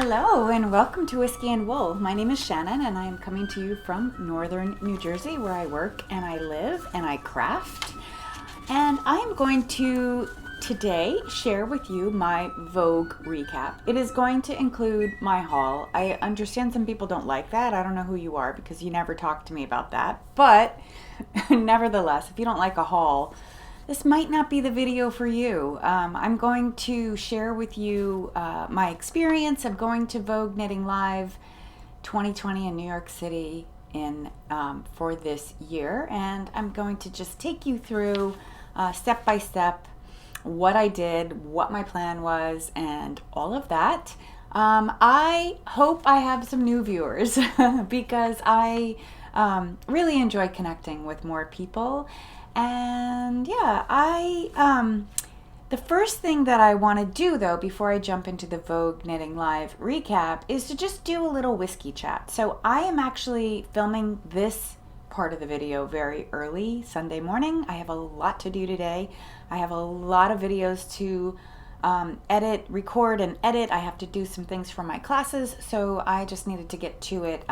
Hello and welcome to Whiskey and Wool. My name is Shannon and I am coming to you from northern New Jersey where I work and I live and I craft. And I am going to today share with you my Vogue recap. It is going to include my haul. I understand some people don't like that. I don't know who you are because you never talk to me about that. But nevertheless, if you don't like a haul, this might not be the video for you. I'm going to share with you my experience of going to Vogue Knitting Live 2020 in New York City for this year, and I'm going to just take you through step by step what I did, what my plan was, and all of that. I hope I have some new viewers because I really enjoy connecting with more people. And yeah, the first thing that I want to do though, before I jump into the Vogue Knitting Live recap, is to just do a little whiskey chat. So I am actually filming this part of the video very early Sunday morning. I have a lot to do today. I have a lot of videos to record and edit. I have to do some things for my classes. So I just needed to get to it.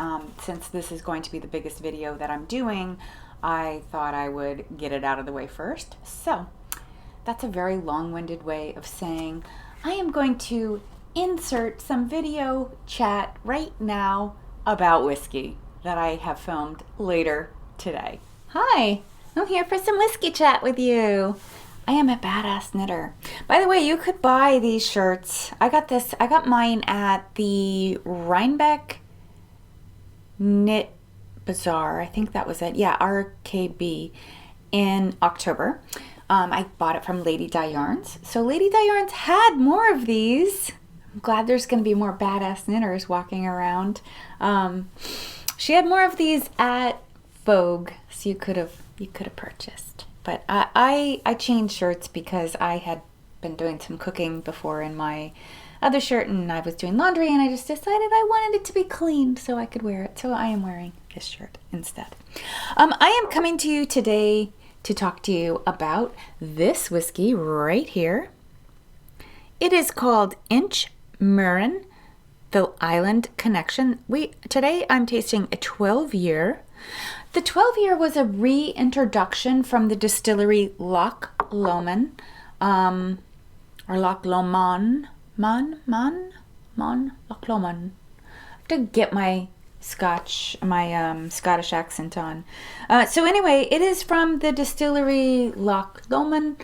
Since this is going to be the biggest video that I'm doing, I thought I would get it out of the way first. So that's a very long-winded way of saying I am going to insert some video chat right now about whiskey that I have filmed later today. Hi, I'm here for some whiskey chat with you. I am a badass knitter. By the way, you could buy these shirts. I got mine at the Rhinebeck Knit Bazaar, I think that was it. Yeah, RKB in October. I bought it from Lady Di Yarns. So Lady Di Yarns had more of these. I'm glad there's going to be more badass knitters walking around. She had more of these at Vogue, so you could have purchased. But I changed shirts because I had been doing some cooking before in my other shirt, and I was doing laundry, and I just decided I wanted it to be clean so I could wear it. So I am wearing this shirt instead. I am coming to you today to talk to you about this whiskey right here. It is called Inchmurrin, the Island Connection. Today I'm tasting a 12-year. The 12-year was a reintroduction from the distillery Loch Lomond, or Loch Lomond. Loch Lomond. I have to get my Scottish accent on. So anyway, it is from the distillery Loch Lomond.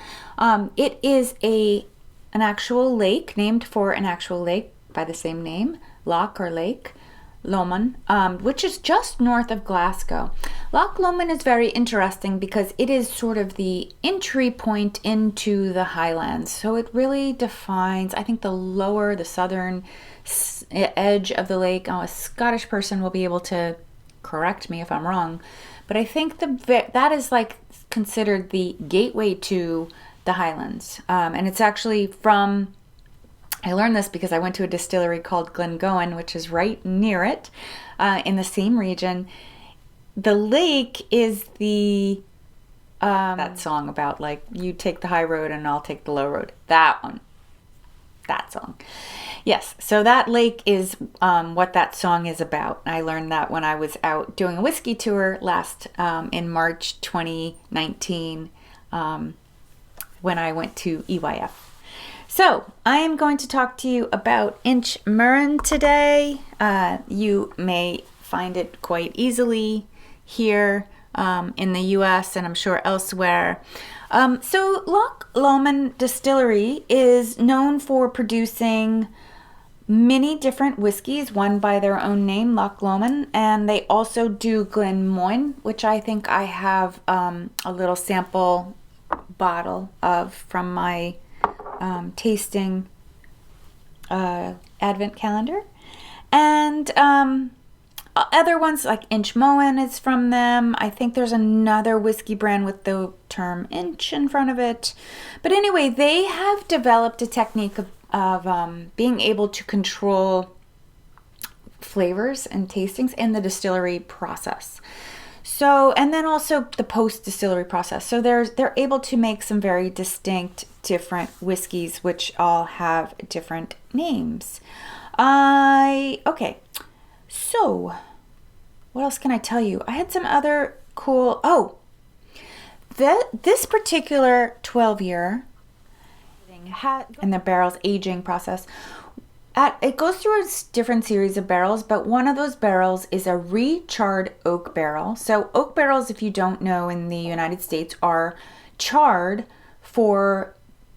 It is an actual lake named for an actual lake by the same name, Loch or Lake Lomond, which is just north of Glasgow. Loch Lomond is very interesting because it is sort of the entry point into the Highlands. So it really defines, I think, the southern edge of the lake. A Scottish person will be able to correct me if I'm wrong, but I think that is like considered the gateway to the Highlands. And it's actually from, I learned this because I went to a distillery called Glengowan, which is right near it, in the same region. The lake is that song about like you take the high road and I'll take the low road. That song. Yes, so that lake is what that song is about. I learned that when I was out doing a whiskey tour in March 2019 when I went to EYF. So I am going to talk to you about Inchmurrin today. You may find it quite easily here in the US and I'm sure elsewhere. So Loch Lomond Distillery is known for producing many different whiskeys, one by their own name, Loch Lomond, and they also do Glenmoyne, which I think I have a little sample bottle of from my tasting advent calendar. And other ones like Inchmurrin is from them. I think there's another whiskey brand with the term inch in front of it. But anyway, they have developed a technique of being able to control flavors and tastings in the distillery process. So, and then also the post-distillery process. So they're able to make some very distinct, different whiskeys, which all have different names. Okay. So, what else can I tell you? I had some other cool, this particular 12-year and the barrel's aging process, it goes through a different series of barrels, but one of those barrels is a recharred oak barrel. So oak barrels, if you don't know, in the United States are charred for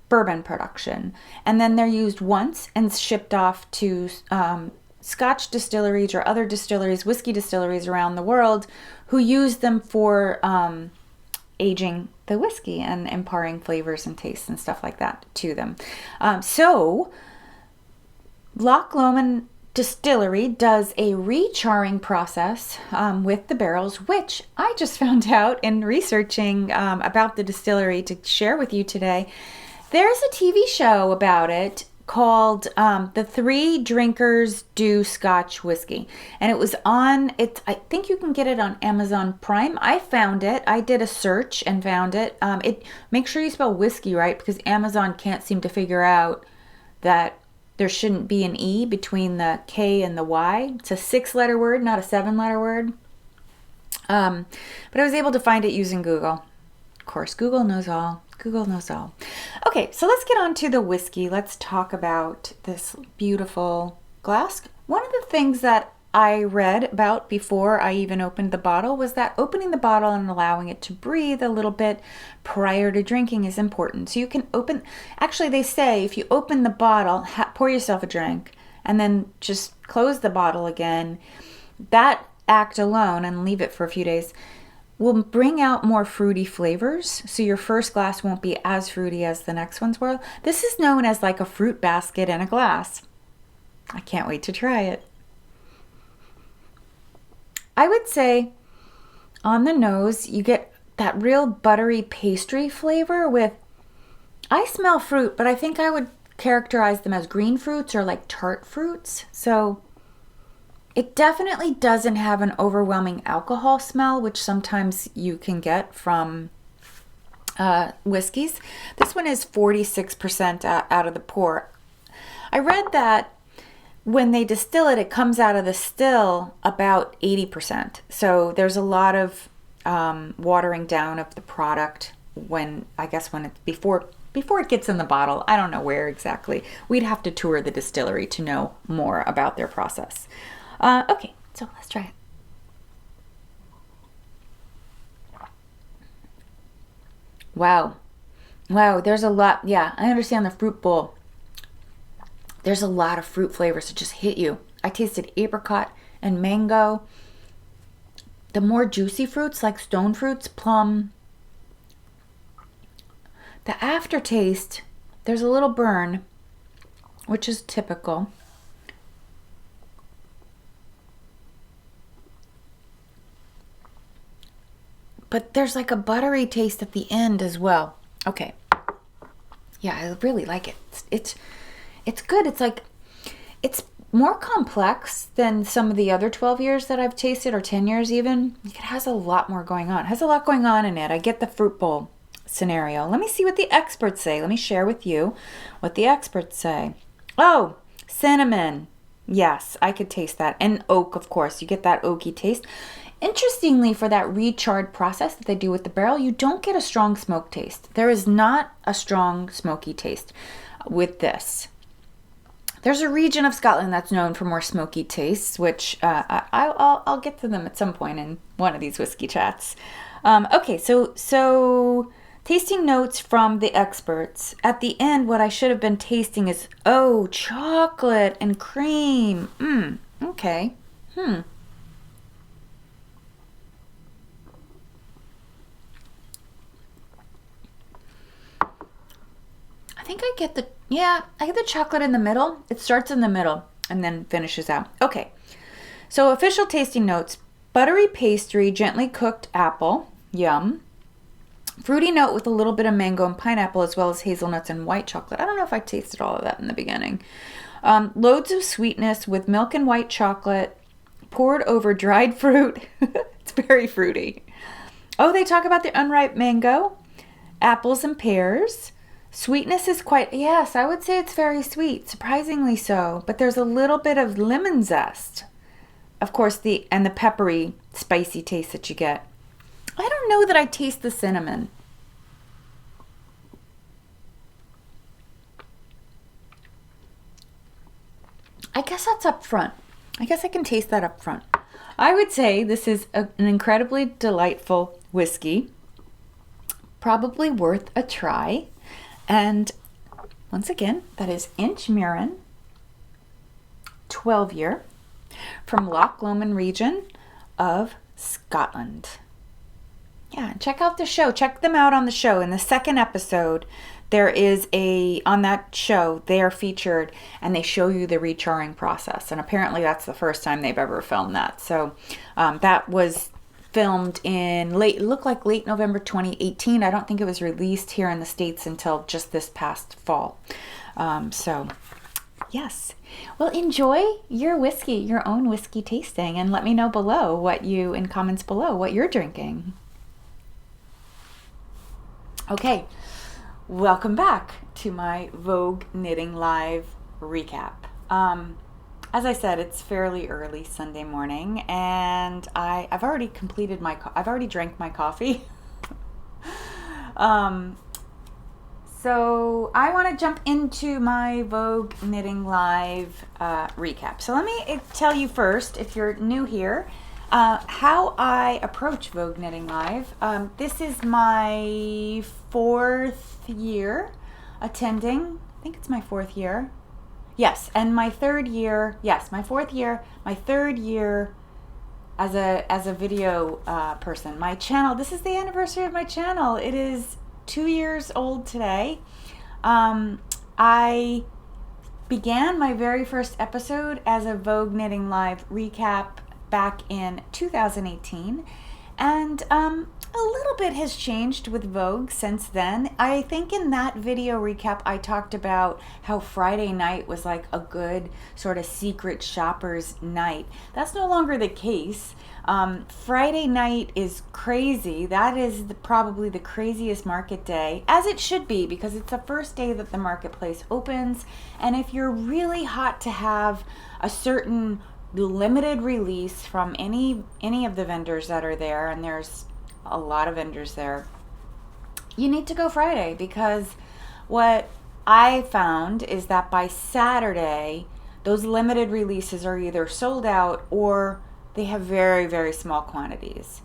bourbon production. And then they're used once and shipped off to Scotch distilleries or other distilleries, whiskey distilleries around the world, who use them for aging the whiskey and imparting flavors and tastes and stuff like that to them. So Loch Lomond Distillery does a recharring process with the barrels, which I just found out in researching about the distillery to share with you today. There's a TV show about it called The Three Drinkers Do Scotch Whiskey, and it was on, I think you can get it on Amazon Prime. I found it. I did a search and found it. Make sure you spell whiskey right, because Amazon can't seem to figure out that there shouldn't be an E between the K and the Y. It's a 6-letter word, not a 7-letter word. But I was able to find it using Google. Of course, Google knows all. Google knows all. Okay, so let's get on to the whiskey. Let's talk about this beautiful glass. One of the things that I read about before I even opened the bottle was that opening the bottle and allowing it to breathe a little bit prior to drinking is important. So you can actually they say if you open the bottle, pour yourself a drink and then just close the bottle again, that act alone, and leave it for a few days, will bring out more fruity flavors. So your first glass won't be as fruity as the next ones were. This is known as like a fruit basket in a glass. I can't wait to try it. I would say on the nose, you get that real buttery pastry flavor with, I smell fruit, but I think I would characterize them as green fruits or like tart fruits. So it definitely doesn't have an overwhelming alcohol smell, which sometimes you can get from whiskeys. This one is 46% out of the pour. I read that when they distill it, it comes out of the still about 80%. So there's a lot of watering down of the product when it's before it gets in the bottle. I don't know where exactly. We'd have to tour the distillery to know more about their process. Okay, so let's try it. Wow, there's a lot. Yeah, I understand the fruit bowl. There's a lot of fruit flavors that just hit you. I tasted apricot and mango. The more juicy fruits like stone fruits, plum. The aftertaste, there's a little burn, which is typical. But there's like a buttery taste at the end as well. Okay. Yeah, I really like it. It's good. It's more complex than some of the other 12 years that I've tasted, or 10 years even. It has a lot more going on. It has a lot going on in it. I get the fruit bowl scenario. Let me see what the experts say. Let me share with you what the experts say. Oh, cinnamon. Yes, I could taste that. And oak, of course. You get that oaky taste. Interestingly, for that recharred process that they do with the barrel, you don't get a strong smoke taste. There is not a strong smoky taste with this. There's a region of Scotland that's known for more smoky tastes, which I'll get to them at some point in one of these whiskey chats. Okay, so tasting notes from the experts. At the end, what I should have been tasting is, chocolate and cream. Okay. I think I get the chocolate in the middle. It starts in the middle and then finishes out. Okay, so official tasting notes: buttery pastry, gently cooked apple, yum. Fruity note with a little bit of mango and pineapple, as well as hazelnuts and white chocolate. I don't know if I tasted all of that in the beginning. Loads of sweetness with milk and white chocolate poured over dried fruit. It's very fruity. Oh, they talk about the unripe mango, apples and pears, Sweetness is quite, yes, I would say it's very sweet, surprisingly so. But there's a little bit of lemon zest. Of course, the peppery, spicy taste that you get. I don't know that I taste the cinnamon. I guess that's up front. I guess I can taste that up front. I would say this is an incredibly delightful whiskey. Probably worth a try. And once again, that is Inchmurrin 12-year from Loch Lomond region of Scotland. Yeah, check out the show. Check them out on the show. In the second episode, there is on that show, they are featured and they show you the recharring process. And apparently that's the first time they've ever filmed that. So that was filmed in late November 2018. I don't think it was released here in the States until just this past fall. So yes. Well, enjoy your whiskey, your own whiskey tasting, and let me know below in comments below what you're drinking. Okay, welcome back to my Vogue Knitting Live recap. As I said, it's fairly early Sunday morning, and I've already drank my coffee. So I want to jump into my Vogue Knitting Live recap. So let me tell you first, if you're new here, how I approach Vogue Knitting Live. This is my 4th year attending. I think it's my 4th year. Yes, and my 3rd year. Yes, my 4th year. My 3rd year as a video person. My channel. This is the anniversary of my channel. It is 2 years old today. I began my very first episode as a Vogue Knitting Live recap back in 2018, and a little bit has changed with Vogue since then. I think in that video recap I talked about how Friday night was like a good sort of secret shopper's night. That's no longer the case. Friday night is crazy. That is probably the craziest market day, as it should be, because it's the first day that the marketplace opens, and if you're really hot to have a certain limited release from any of the vendors that are there, and there's a lot of vendors there, you need to go Friday, because what I found is that by Saturday those limited releases are either sold out or they have very, very small quantities.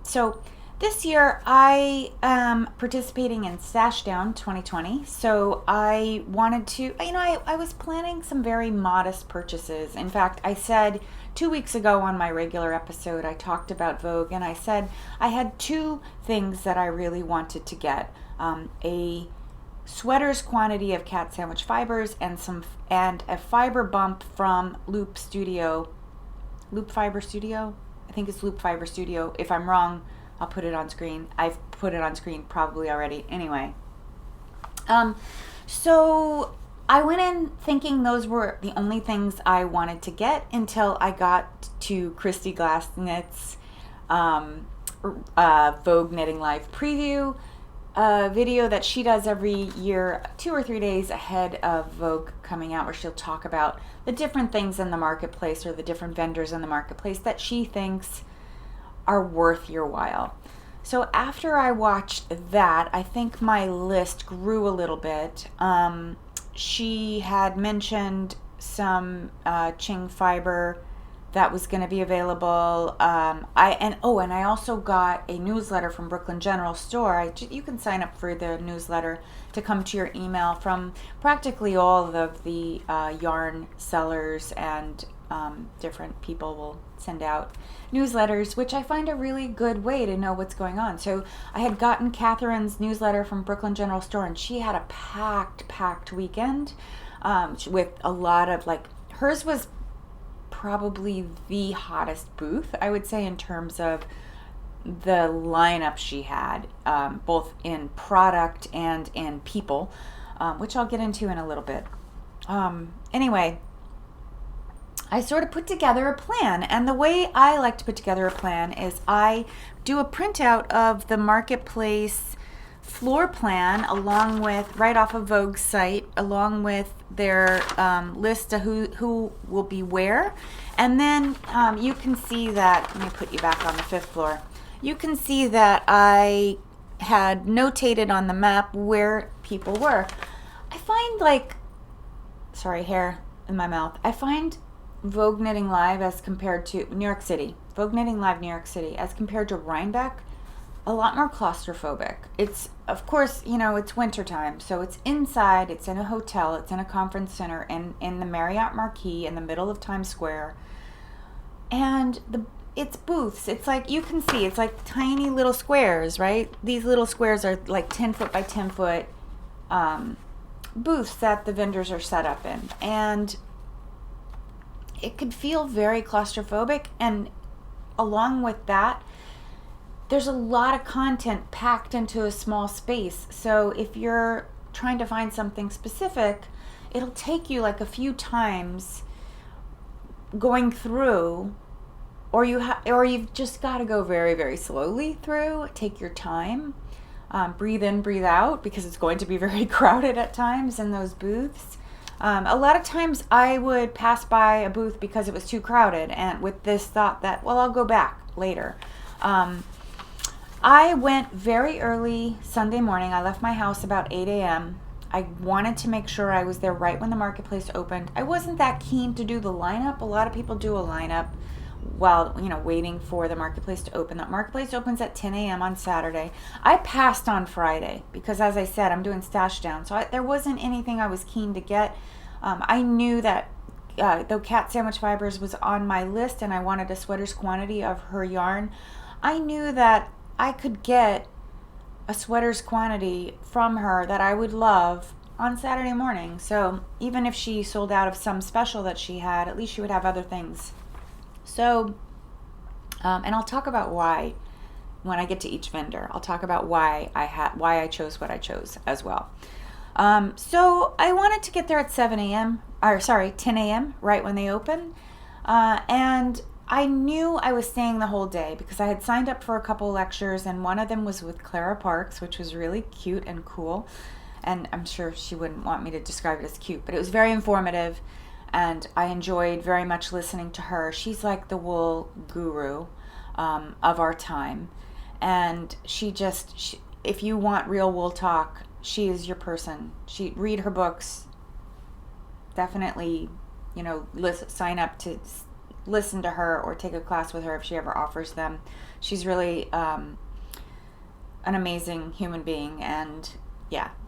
So this year I am participating in Stash Down 2020. So I wanted to, I was planning some very modest purchases. In fact, I said 2 weeks ago on my regular episode, I talked about Vogue, and I said I had 2 things that I really wanted to get. A sweater's quantity of cat sandwich fibers and a fiber bump from Loop Fiber Studio. I think it's Loop Fiber Studio. If I'm wrong, I'll put it on screen. I've put it on screen probably already. Anyway, so I went in thinking those were the only things I wanted to get until I got to Christy Glassnit's Vogue Knitting Live preview video that she does every year, 2 or 3 days ahead of Vogue coming out, where she'll talk about the different things in the marketplace or the different vendors in the marketplace that she thinks are worth your while. So after I watched that, I think my list grew a little bit. She had mentioned some Qing Fibre that was going to be available. And I also got a newsletter from Brooklyn General Store. You can sign up for the newsletter to come to your email from practically all of the yarn sellers, and different people will send out newsletters, which I find a really good way to know what's going on. So I had gotten Catherine's newsletter from Brooklyn General Store, and she had a packed weekend with a lot of, hers was probably the hottest booth, I would say, in terms of the lineup she had, both in product and in people, which I'll get into in a little bit. Anyway, I sort of put together a plan, and the way I like to put together a plan is I do a printout of the marketplace floor plan along with, right off of Vogue's site, along with their list of who will be where. And then you can see that, let me put you back on the 5th floor. You can see that I had notated on the map where people were. I find sorry, hair in my mouth. I find Vogue Knitting Live as compared to New York City, Vogue Knitting Live New York City, as compared to Rhinebeck, a lot more claustrophobic. It's, of course, it's wintertime, so it's inside, it's in a hotel, it's in a conference center, and in the Marriott Marquis in the middle of Times Square. And it's booths. It's like, you can see, it's like tiny little squares, right? These little squares are like 10 foot by 10 foot booths that the vendors are set up in. And it could feel very claustrophobic. And along with that, there's a lot of content packed into a small space. So if you're trying to find something specific, it'll take you like a few times going through, or you've just got to go very, very slowly through. Take your time, breathe in, breathe out, because it's going to be very crowded at times in those booths. A lot of times I would pass by a booth because it was too crowded, and with this thought that, well, I'll go back later. I went very early Sunday morning. I left my house about 8 a.m. I wanted to make sure I was there right when the marketplace opened. I wasn't that keen to do the lineup. A lot of people do a lineup while, waiting for the marketplace to open. That marketplace opens at 10 a.m. on Saturday. I passed on Friday because, as I said, I'm doing stash down. So there wasn't anything I was keen to get. I knew that though Cat Sandwich Fibers was on my list and I wanted a sweater's quantity of her yarn, I knew that I could get a sweater's quantity from her that I would love on Saturday morning. So even if she sold out of some special that she had, at least she would have other things. So, and I'll talk about why when I get to each vendor. I'll talk about why I chose what I chose as well. So I wanted to get there at 10 a.m., right when they open. And I knew I was staying the whole day because I had signed up for a couple lectures, and one of them was with Clara Parks, which was really cute and cool. And I'm sure she wouldn't want me to describe it as cute, but it was very informative. And I enjoyed very much listening to her. She's like the wool guru of our time. And if you want real wool talk, she is your person. Read her books. Definitely, sign up to listen to her or take a class with her if she ever offers them. She's really an amazing human being, and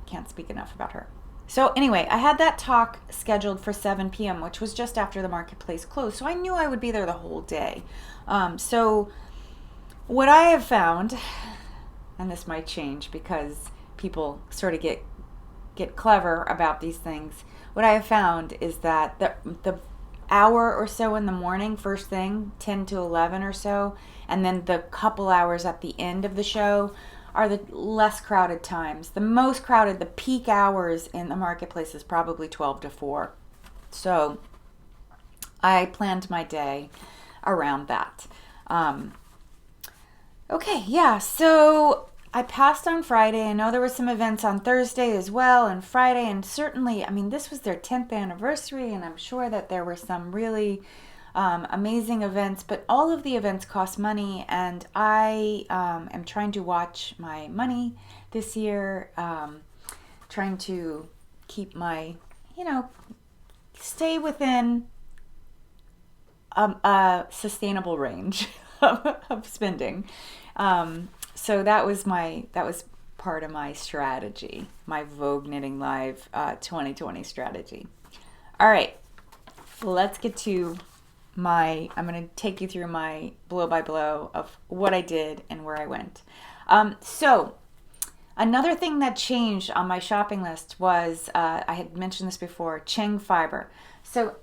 can't speak enough about her. So anyway, I had that talk scheduled for 7 p.m., which was just after the marketplace closed. So I knew I would be there the whole day. So what I have found, and this might change because people sort of get clever about these things. What I have found is that the hour or so in the morning, first thing, 10 to 11 or so, and then the couple hours at the end of the show are the less crowded times. The most crowded, the peak hours in the marketplace is probably 12 to 4. So I planned my day around that. So I passed on Friday. I know there were some events on Thursday as well, and Friday, and certainly, this was their 10th anniversary, and I'm sure that there were some really amazing events, but all of the events cost money, and I am trying to watch my money this year, trying to keep my, stay within a sustainable range of spending. So that was part of my strategy, my Vogue Knitting Live 2020 strategy. All right, let's get to I'm going to take you through my blow by blow of what I did and where I went. So another thing that changed on my shopping list was, I had mentioned this before, Qing Fibre. So,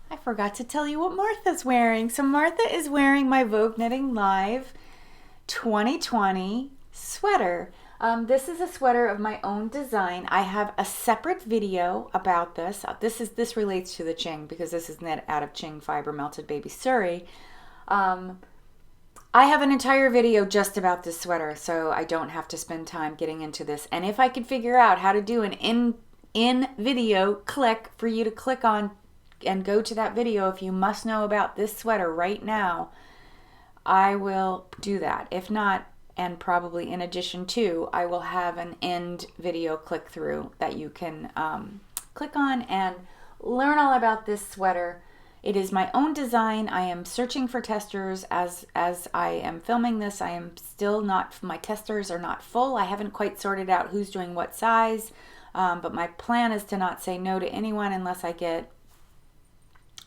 I forgot to tell you what Martha's wearing. So Martha is wearing my Vogue Knitting Live 2020 sweater. This is a sweater of my own design. I have a separate video about this. This relates to the Qing because this is knit out of Qing Fibre Melted Baby Suri. I have an entire video just about this sweater, so I don't have to spend time getting into this. And if I could figure out how to do an in video click for you to click on and go to that video, if you must know about this sweater right now, I will do that. If not, and probably in addition to, I will have an end video click through that you can click on and learn all about this sweater. It is my own design. I am searching for testers as I am filming this. I am still not, my testers are not full. I haven't quite sorted out who's doing what size, but my plan is to not say no to anyone unless I get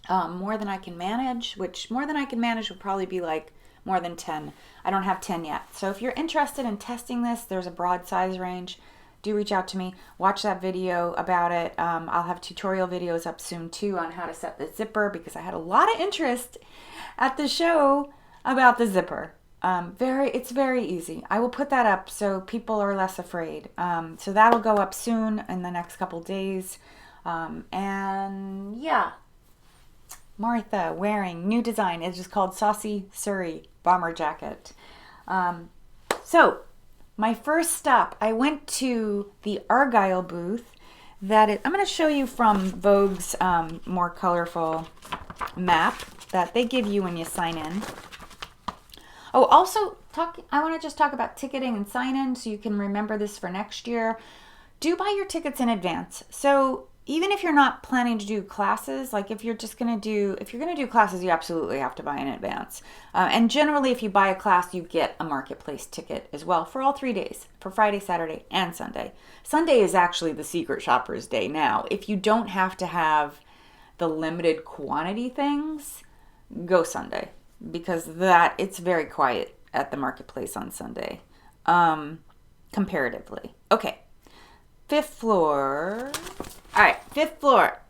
more than I can manage, which more than I can manage would probably be like more than 10. I don't have 10 yet. So if you're interested in testing this, there's a broad size range. Do reach out to me. Watch that video about it. I'll have tutorial videos up soon too on how to set the zipper, because I had a lot of interest at the show about the zipper. It's very easy. I will put that up so people are less afraid. So that'll go up soon in the next couple days. And yeah, Martha wearing new design. It's just called Saucy Suri Bomber Jacket. So my first stop, I went to the Argyle booth. I'm going to show you from Vogue's more colorful map that they give you when you sign in. Oh, also, I want to just talk about ticketing and sign-in so you can remember this for next year. Do buy your tickets in advance. So even if you're not planning to do classes, like if you're going to do classes, you absolutely have to buy in advance. And generally, if you buy a class, you get a marketplace ticket as well for all 3 days, for Friday, Saturday, and Sunday. Sunday is actually the secret shopper's day now. If you don't have to have the limited quantity things, go Sunday, because it's very quiet at the marketplace on Sunday, comparatively. Okay, 5th floor. All right, 5th floor.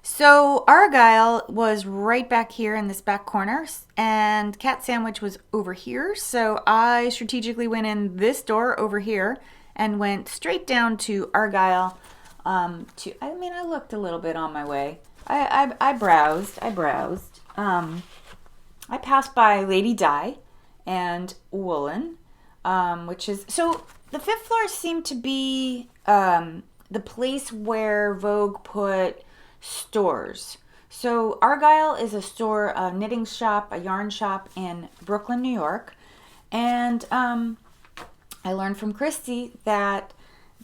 So Argyle was right back here in this back corner, and Cat Sandwich was over here. So I strategically went in this door over here and went straight down to Argyle. I looked a little bit on my way. I browsed. I passed by Lady Di and Woolen, which is, so the 5th floor seemed to be the place where Vogue put stores. So Argyle is a store, a knitting shop, a yarn shop in Brooklyn, New York. And I learned from Christy that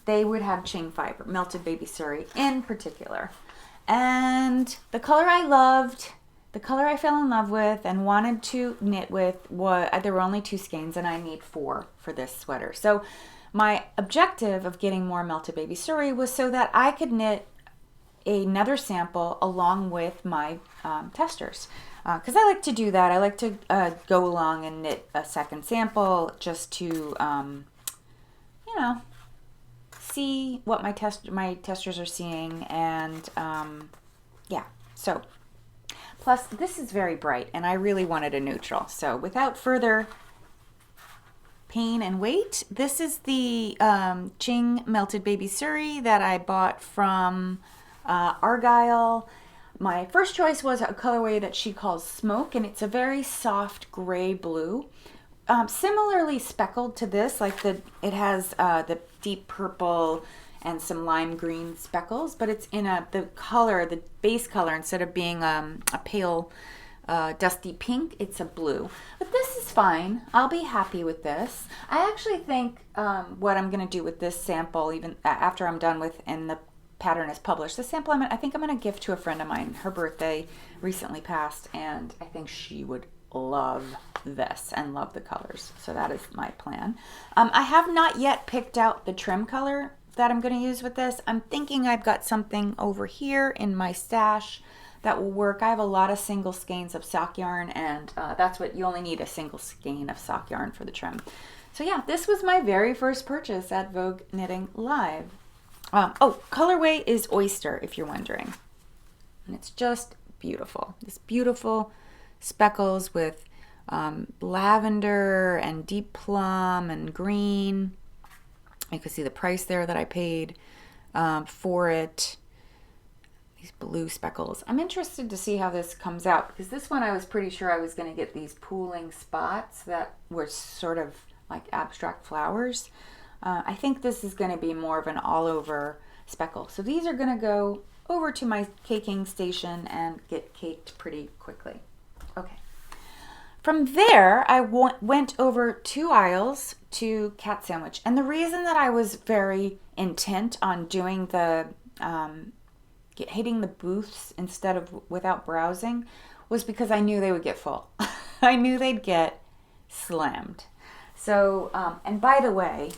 they would have Qing Fibre, melted baby suri in particular. And the color I loved, the color I fell in love with and wanted to knit with, there were only 2 skeins and I need 4 for this sweater. So my objective of getting more melted baby suri was so that I could knit another sample along with my testers. Because I like to do that. I like to go along and knit a second sample just to, see what my testers are seeing. And yeah, so plus this is very bright and I really wanted a neutral. So without further pain and wait, this is the Qing melted baby suri that I bought from Argyle. My first choice was a colorway that she calls Smoke, and it's a very soft gray blue, similarly speckled to this, like it has the deep purple and some lime green speckles, but it's in the base color, instead of being a pale dusty pink, it's a blue. But this is fine. I'll be happy with this. I actually think what I'm going to do with this sample, even after I'm done with and the pattern is published, the sample I think I'm going to give to a friend of mine. Her birthday recently passed, and I think she would love this and love the colors. So that is my plan. I have not yet picked out the trim color that I'm going to use with this. I'm thinking I've got something over here in my stash that will work. I have a lot of single skeins of sock yarn, and that's what you only need, a single skein of sock yarn for the trim. So yeah, this was my very first purchase at Vogue Knitting Live. Colorway is Oyster, if you're wondering. And it's just beautiful. This beautiful speckles with lavender and deep plum and green. You can see the price there that I paid for it. these blue speckles. I'm interested to see how this comes out, because this one I was pretty sure I was going to get these pooling spots that were sort of like abstract flowers. I think this is going to be more of an all over speckle. So these are going to go over to my caking station and get caked pretty quickly. Okay. From there, I went over 2 aisles to Cat Sandwich. And the reason that I was very intent on doing the, hitting the booths instead of without browsing was because I knew they would get full. I knew they'd get slammed. So, and by the way,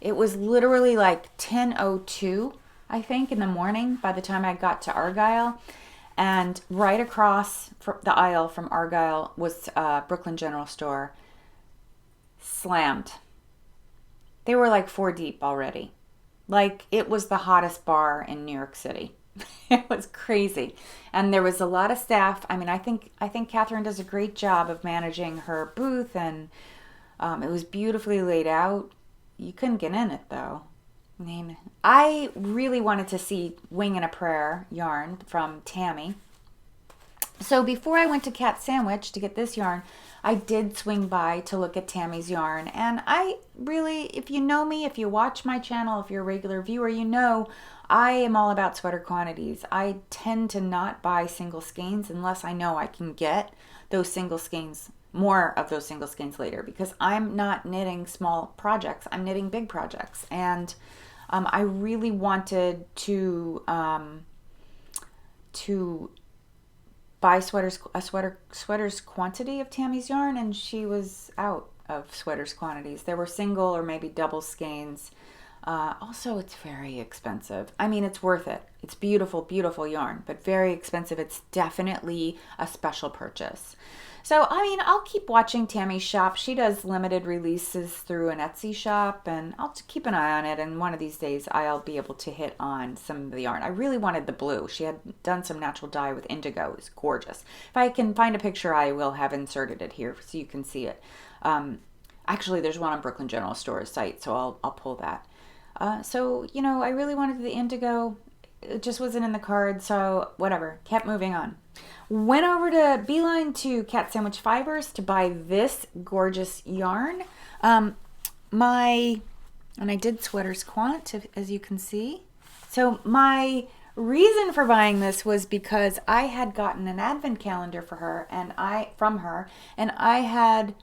it was literally like 10:02, I think, in the morning by the time I got to Argyle. And right across the aisle from Argyle was Brooklyn General Store. Slammed. They were like 4 deep already. Like it was the hottest bar in New York City. It was crazy. And there was a lot of staff. I mean, I think Catherine does a great job of managing her booth, and it was beautifully laid out. You couldn't get in it though. I really wanted to see Wing and a Prayer yarn from Tammy. So before I went to Cat Sandwich to get this yarn, I did swing by to look at Tammy's yarn. And I really, if you know me, if you watch my channel, if you're a regular viewer, you know I am all about sweater quantities. I tend to not buy single skeins unless I know I can get those single skeins, more of those single skeins later, because I'm not knitting small projects. I'm knitting big projects. And I really wanted to buy sweaters quantity of Tammy's yarn, and she was out of sweaters quantities. There were single or maybe double skeins. Also, it's very expensive. I mean, it's worth it. It's beautiful, beautiful yarn, but very expensive. It's definitely a special purchase. So, I mean, I'll keep watching Tammy's shop. She does limited releases through an Etsy shop, and I'll keep an eye on it. And one of these days, I'll be able to hit on some of the yarn. I really wanted the blue. She had done some natural dye with indigo. It was gorgeous. If I can find a picture, I will have inserted it here so you can see it. Actually, there's one on Brooklyn General Store's site, so I'll pull that. So, you know, I really wanted the indigo. It just wasn't in the card, so whatever. Kept moving on. Went over to Beeline to Cat Sandwich Fibers to buy this gorgeous yarn. And I did sweaters quant, as you can see. So my reason for buying this was because I had gotten an advent calendar for her, from her, and I had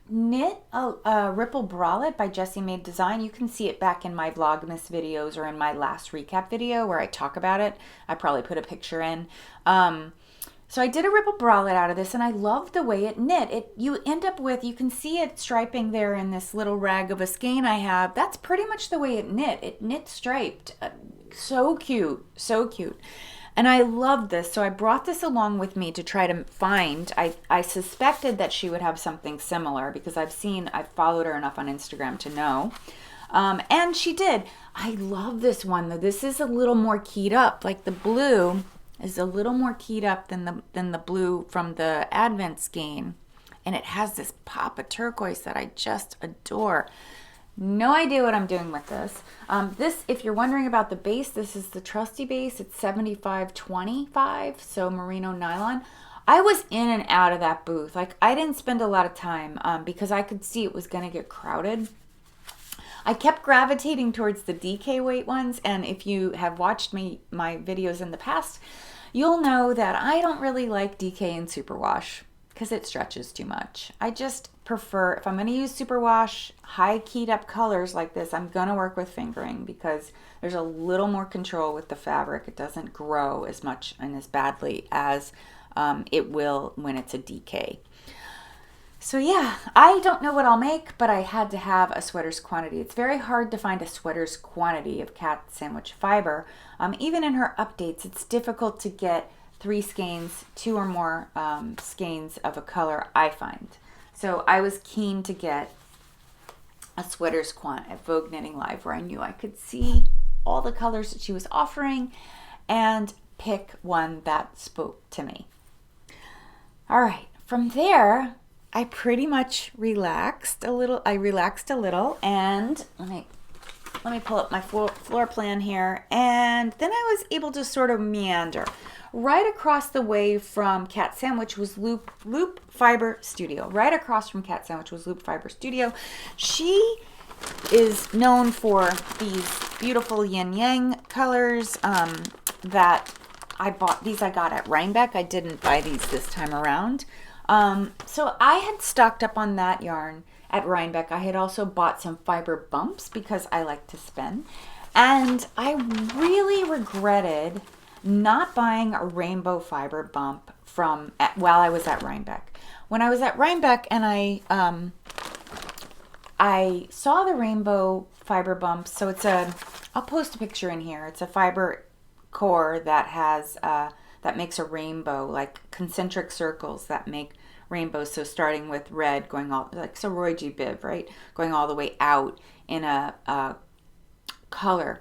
knit a ripple bralette by Jessie Made Design. You can see it back in my Vlogmas videos or in my last recap video where I talk about it. I probably put a picture in. So I did a ripple bralette out of this, and I love the way it knit. You end up with, you can see it striping there in this little rag of a skein I have. That's pretty much the way it knit. It knit striped. So cute, so cute. And I love this, so I brought this along with me to try to find. I suspected that she would have something similar because I've followed her enough on Instagram to know. And she did. I love this one though. This is a little more keyed up. Like the blue is a little more keyed up than the blue from the Advent skein. And it has this pop of turquoise that I just adore. No idea what I'm doing with this. This, if you're wondering about the base, this is the trusty base. It's 75/25, so merino nylon. I was in and out of that booth. Like, I didn't spend a lot of time because I could see it was going to get crowded. I kept gravitating towards the DK weight ones, and if you have watched my videos in the past, you'll know that I don't really like DK and superwash because it stretches too much. I just prefer, if I'm going to use superwash, high keyed up colors like this, I'm going to work with fingering because there's a little more control with the fabric. It doesn't grow as much and as badly as it will when it's a DK. So yeah, I don't know what I'll make, but I had to have a sweaters quantity. It's very hard to find a sweaters quantity of Cat Sandwich Fiber. Even in her updates, it's difficult to get 3 skeins, 2 or more skeins of a color, I find. So I was keen to get a sweaters quant at Vogue Knitting Live where I knew I could see all the colors that she was offering and pick one that spoke to me. All right, from there, I pretty much relaxed a little. And let me let me pull up my floor plan here. And then I was able to sort of meander. Right across the way from Cat Sandwich was Loop Fibre Studio. Right across from Cat Sandwich was Loop Fibre Studio. She is known for these beautiful yin yang colors that I bought. These I got at Rhinebeck. I didn't buy these this time around. So I had stocked up on that yarn at Rhinebeck. I had also bought some fiber bumps because I like to spin. And I really regretted not buying a rainbow fiber bump while I was at Rhinebeck. When I was at Rhinebeck and I saw the rainbow fiber bumps. So I'll post a picture in here. It's a fiber core that has, that makes a rainbow, like concentric circles that make rainbows. So starting with red, going all, like Roy G. Biv, right? Going all the way out in a color.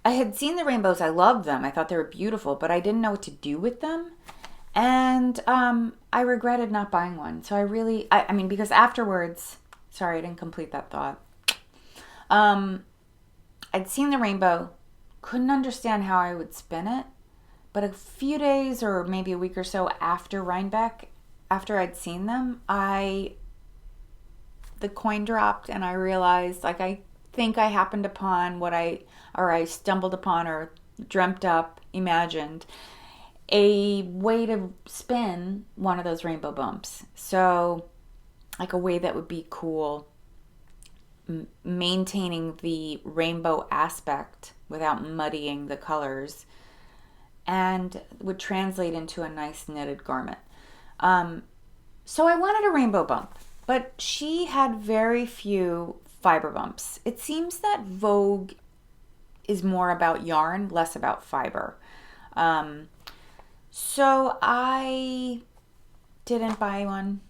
I had seen the rainbows. I loved them. I thought they were beautiful, but I didn't know what to do with them. And I regretted not buying one. So I mean, because afterwards, sorry, I didn't complete that thought. I'd seen the rainbow, couldn't understand how I would spin it. But a few days or maybe a week or so after Rhinebeck, after I'd seen them, the coin dropped and I realized, like, I think I happened upon I stumbled upon or dreamt up, imagined a way to spin one of those rainbow bumps. So like a way that would be cool, maintaining the rainbow aspect without muddying the colors, and would translate into a nice knitted garment. So I wanted a rainbow bump, but she had very few fiber bumps. It seems that Vogue is more about yarn, less about fiber. So I didn't buy one.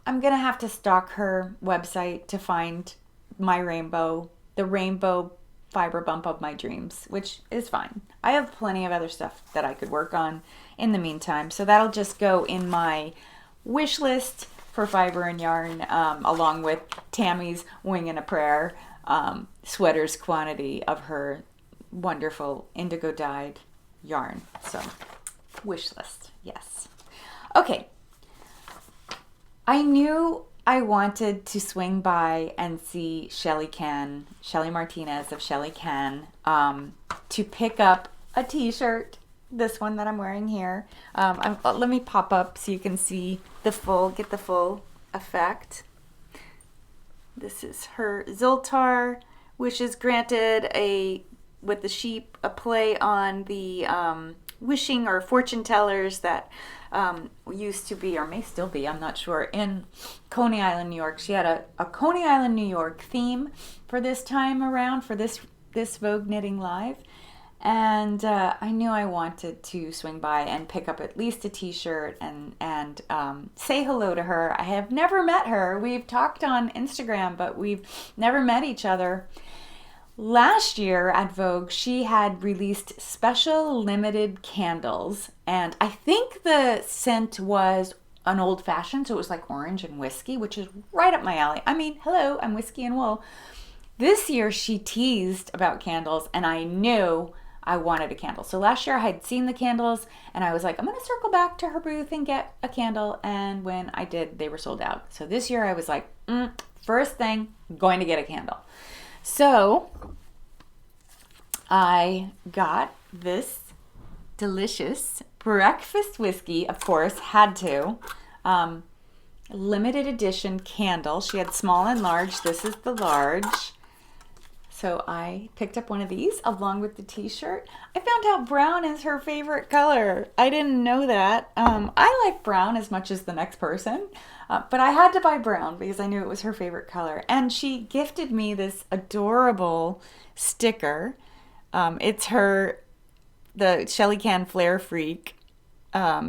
I'm gonna have to stalk her website to find the rainbow fiber bump of my dreams, which is fine. I have plenty of other stuff that I could work on in the meantime. So that'll just go in my wish list for fiber and yarn, along with Tammy's Wing and a Prayer sweaters quantity of her wonderful indigo dyed yarn. So wish list, yes. Okay, I knew I wanted to swing by and see Shelli Martinez of Shelli Can, to pick up a t-shirt, this one that I'm wearing here. Let me pop up so you can see get the full effect. This is her Zoltar, which is granted with the sheep, a play on the wishing or fortune tellers that used to be, or may still be, I'm not sure, in Coney Island, New York. She had a Coney Island, New York theme for this time around, for this Vogue Knitting Live. And I knew I wanted to swing by and pick up at least a t-shirt and say hello to her. I have never met her. We've talked on Instagram, but we've never met each other. Last year at Vogue, she had released special limited candles, and I think the scent was an old-fashioned, so it was like orange and whiskey, which is right up my alley. I mean, hello, I'm whiskey and wool. This year she teased about candles, and I knew I wanted a candle. So last year I had seen the candles, and I was like, I'm going to circle back to her booth and get a candle, and when I did, they were sold out. So this year I was like, first thing, I'm going to get a candle. So I got this delicious breakfast whiskey, of course, had to. Limited edition candle. She had small and large. This is the large. So I picked up one of these along with the t-shirt. I found out brown is her favorite color. I didn't know that. I like brown as much as the next person, but I had to buy brown because I knew it was her favorite color. And she gifted me this adorable sticker. It's the Shelli Can Flare Freak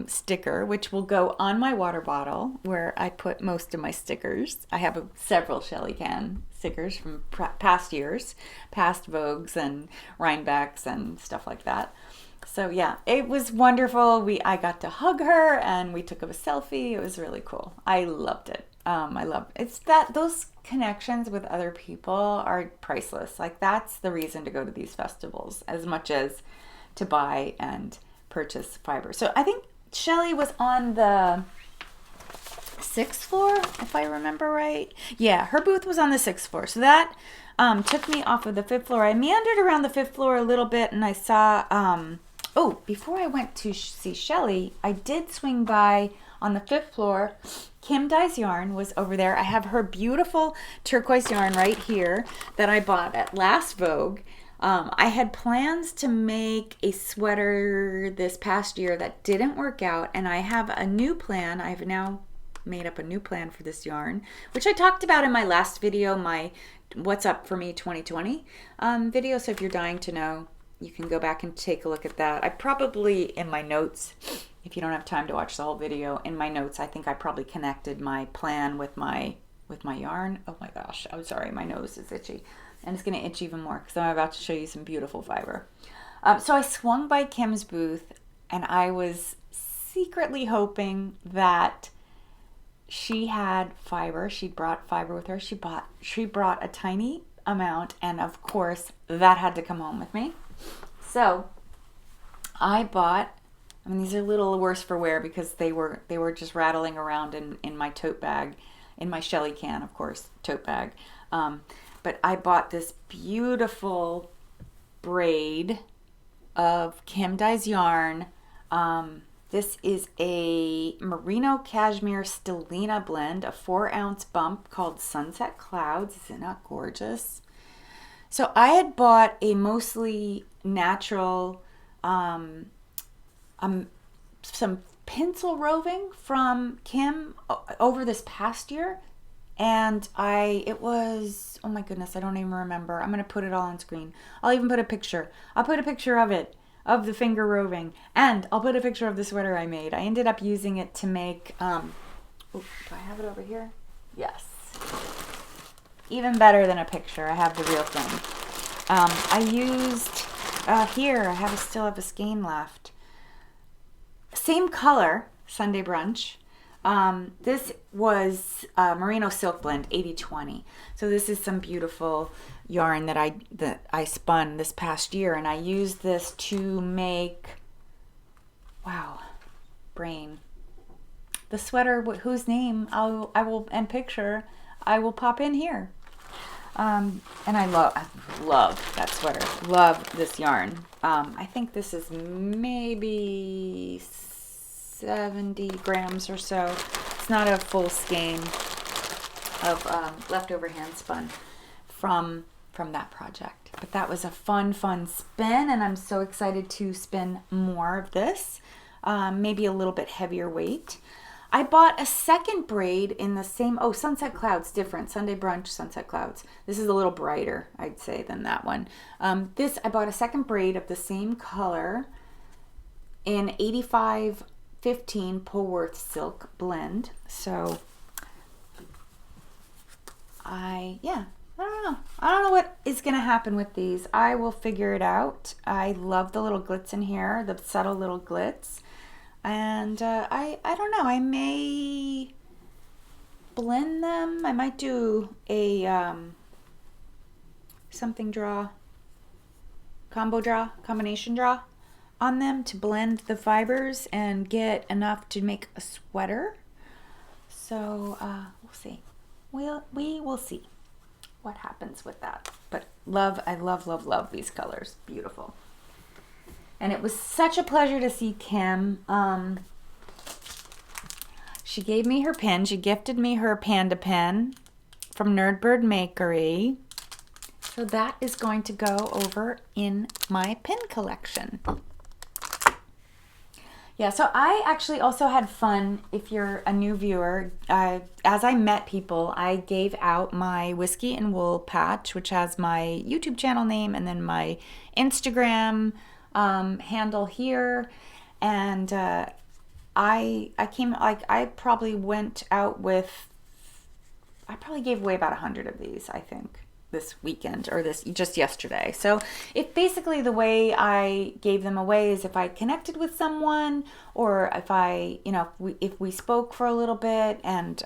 sticker, which will go on my water bottle where I put most of my stickers. I have several Shelli can stickers from past years, past Vogues and Rhinebacks and stuff like that. So yeah, it was wonderful. I got to hug her and we took a selfie. It was really cool. I loved it. I love it's that those connections with other people are priceless. Like that's the reason to go to these festivals as much as to buy and purchase fiber. So I think Shelli was on the 6th floor, if I remember right. Yeah, her booth was on the 6th floor. So that took me off of the 5th floor. I meandered around the 5th floor a little bit and I saw, oh, before I went to see Shelli, I did swing by on the 5th floor. KimDyesYarn was over there. I have her beautiful turquoise yarn right here that I bought at last Vogue. I had plans to make a sweater this past year that didn't work out, and I have a new plan. I've now made up a new plan for this yarn, which I talked about in my last video, my What's Up For Me 2020 video. So if you're dying to know, you can go back and take a look at that. I probably, in my notes, if you don't have time to watch the whole video, in my notes, I think I probably connected my plan with my yarn. Oh my gosh, I'm sorry, my nose is itchy. And it's going to itch even more because I'm about to show you some beautiful fiber. So I swung by Kim's booth and I was secretly hoping that she had fiber. She brought fiber with her. She brought a tiny amount, and of course that had to come home with me. So I bought, I mean, these are a little worse for wear because they were just rattling around in my tote bag, in my Shelli can, of course, tote bag. But I bought this beautiful braid of KimDyesYarn. This is a merino cashmere stellina blend, a 4-ounce bump called Sunset Clouds. Isn't that gorgeous? So I had bought a mostly natural, some pencil roving from Kim over this past year. And it was, oh my goodness, I don't even remember. I'm going to put it all on screen. I'll even put a picture. I'll put a picture of it, of the finger roving. And I'll put a picture of the sweater I made. I ended up using it to make, oh, do I have it over here? Yes. Even better than a picture. I have the real thing. I used, here, I still have a skein left. Same color, Sunday brunch. This was merino silk blend 80/20. So this is some beautiful yarn that I spun this past year, and I used this to make, wow, brain, the sweater whose name I will and picture I will pop in here. And I love that sweater. Love this yarn. I think this is maybe 70 grams or so. It's not a full skein of leftover hand spun from that project. But that was a fun spin, and I'm so excited to spin more of this. Maybe a little bit heavier weight. I bought a second braid in the same, Sunset Clouds, different. Sunday brunch, Sunset Clouds. This is a little brighter, I'd say, than that one. I bought a second braid of the same color in 85/15 Polworth silk blend. So I don't know what is going to happen with these. I will figure it out. I love the little glitz in here, the subtle little glitz. And I don't know, I may blend them. I might do a combination draw on them to blend the fibers and get enough to make a sweater. So we'll see. We will see what happens with that. But I love these colors. Beautiful. And it was such a pleasure to see Kim. She gave me her pin. She gifted me her panda pin from Nerdbird Makery. So that is going to go over in my pin collection. Yeah, so I actually also had fun. If you're a new viewer, as I met people, I gave out my Whiskey and Wool patch, which has my YouTube channel name and then my Instagram handle here, and I probably went out with, I probably gave away about 100 of these, I think, this weekend or this just yesterday. So if basically the way I gave them away is if I connected with someone, or if I, if we spoke for a little bit and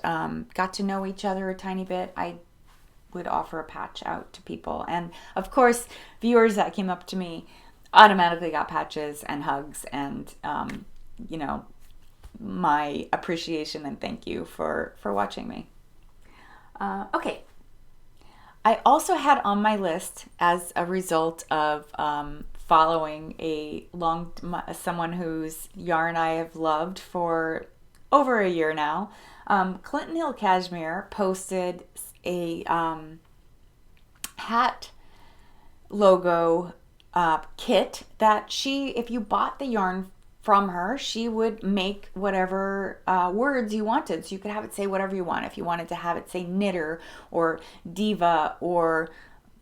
got to know each other a tiny bit, I would offer a patch out to people. And of course, viewers that came up to me automatically got patches and hugs and, my appreciation and thank you for watching me. Okay. I also had on my list, as a result of following someone whose yarn I have loved for over a year now, Clinton Hill Cashmere posted a hat logo kit that if you bought the yarn from her, she would make whatever words you wanted. So you could have it say whatever you want. If you wanted to have it say knitter or diva or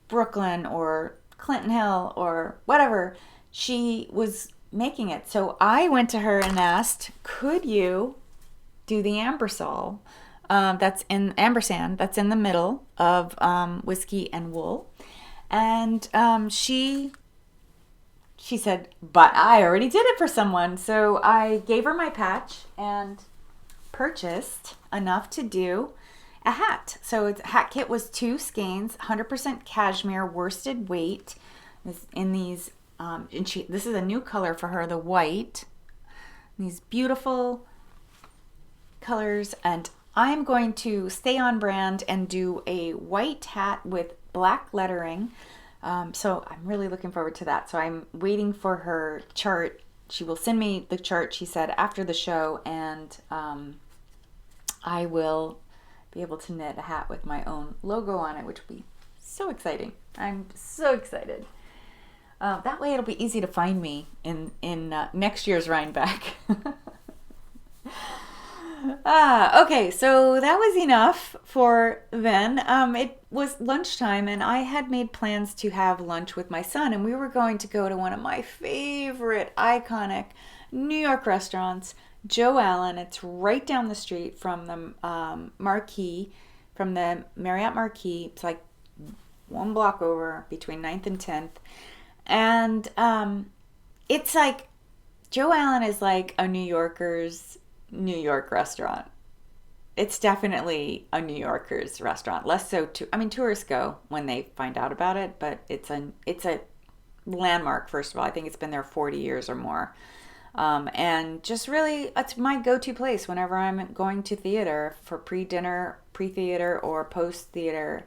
Brooklyn or Clinton Hill or whatever, she was making it. So I went to her and asked, could you do the ambersol that's in ampersand that's in the middle of Whisky and Wool? And she said, but I already did it for someone. So I gave her my patch and purchased enough to do a hat. So its hat kit was 2 skeins, 100% cashmere, worsted weight. In these, this is a new color for her, the white. These beautiful colors. And I'm going to stay on brand and do a white hat with black lettering. So I'm really looking forward to that. So I'm waiting for her chart. She will send me the chart, she said, after the show, and I will be able to knit a hat with my own logo on it, which will be so exciting. I'm so excited. That way it'll be easy to find me in next year's Rhinebeck. Okay, so that was enough for then. It was lunchtime, and I had made plans to have lunch with my son, and we were going to go to one of my favorite iconic New York restaurants, Joe Allen. It's right down the street from the Marquis, from the Marriott Marquis. It's like 1 block over between 9th and 10th. And it's like, Joe Allen is like a New Yorker's New York restaurant. It's definitely a New Yorker's restaurant. Less so tourists go when they find out about it, but it's a landmark. First of all, I think it's been there 40 years or more. And just really, it's my go-to place whenever I'm going to theater for pre-dinner, pre-theater, or post-theater.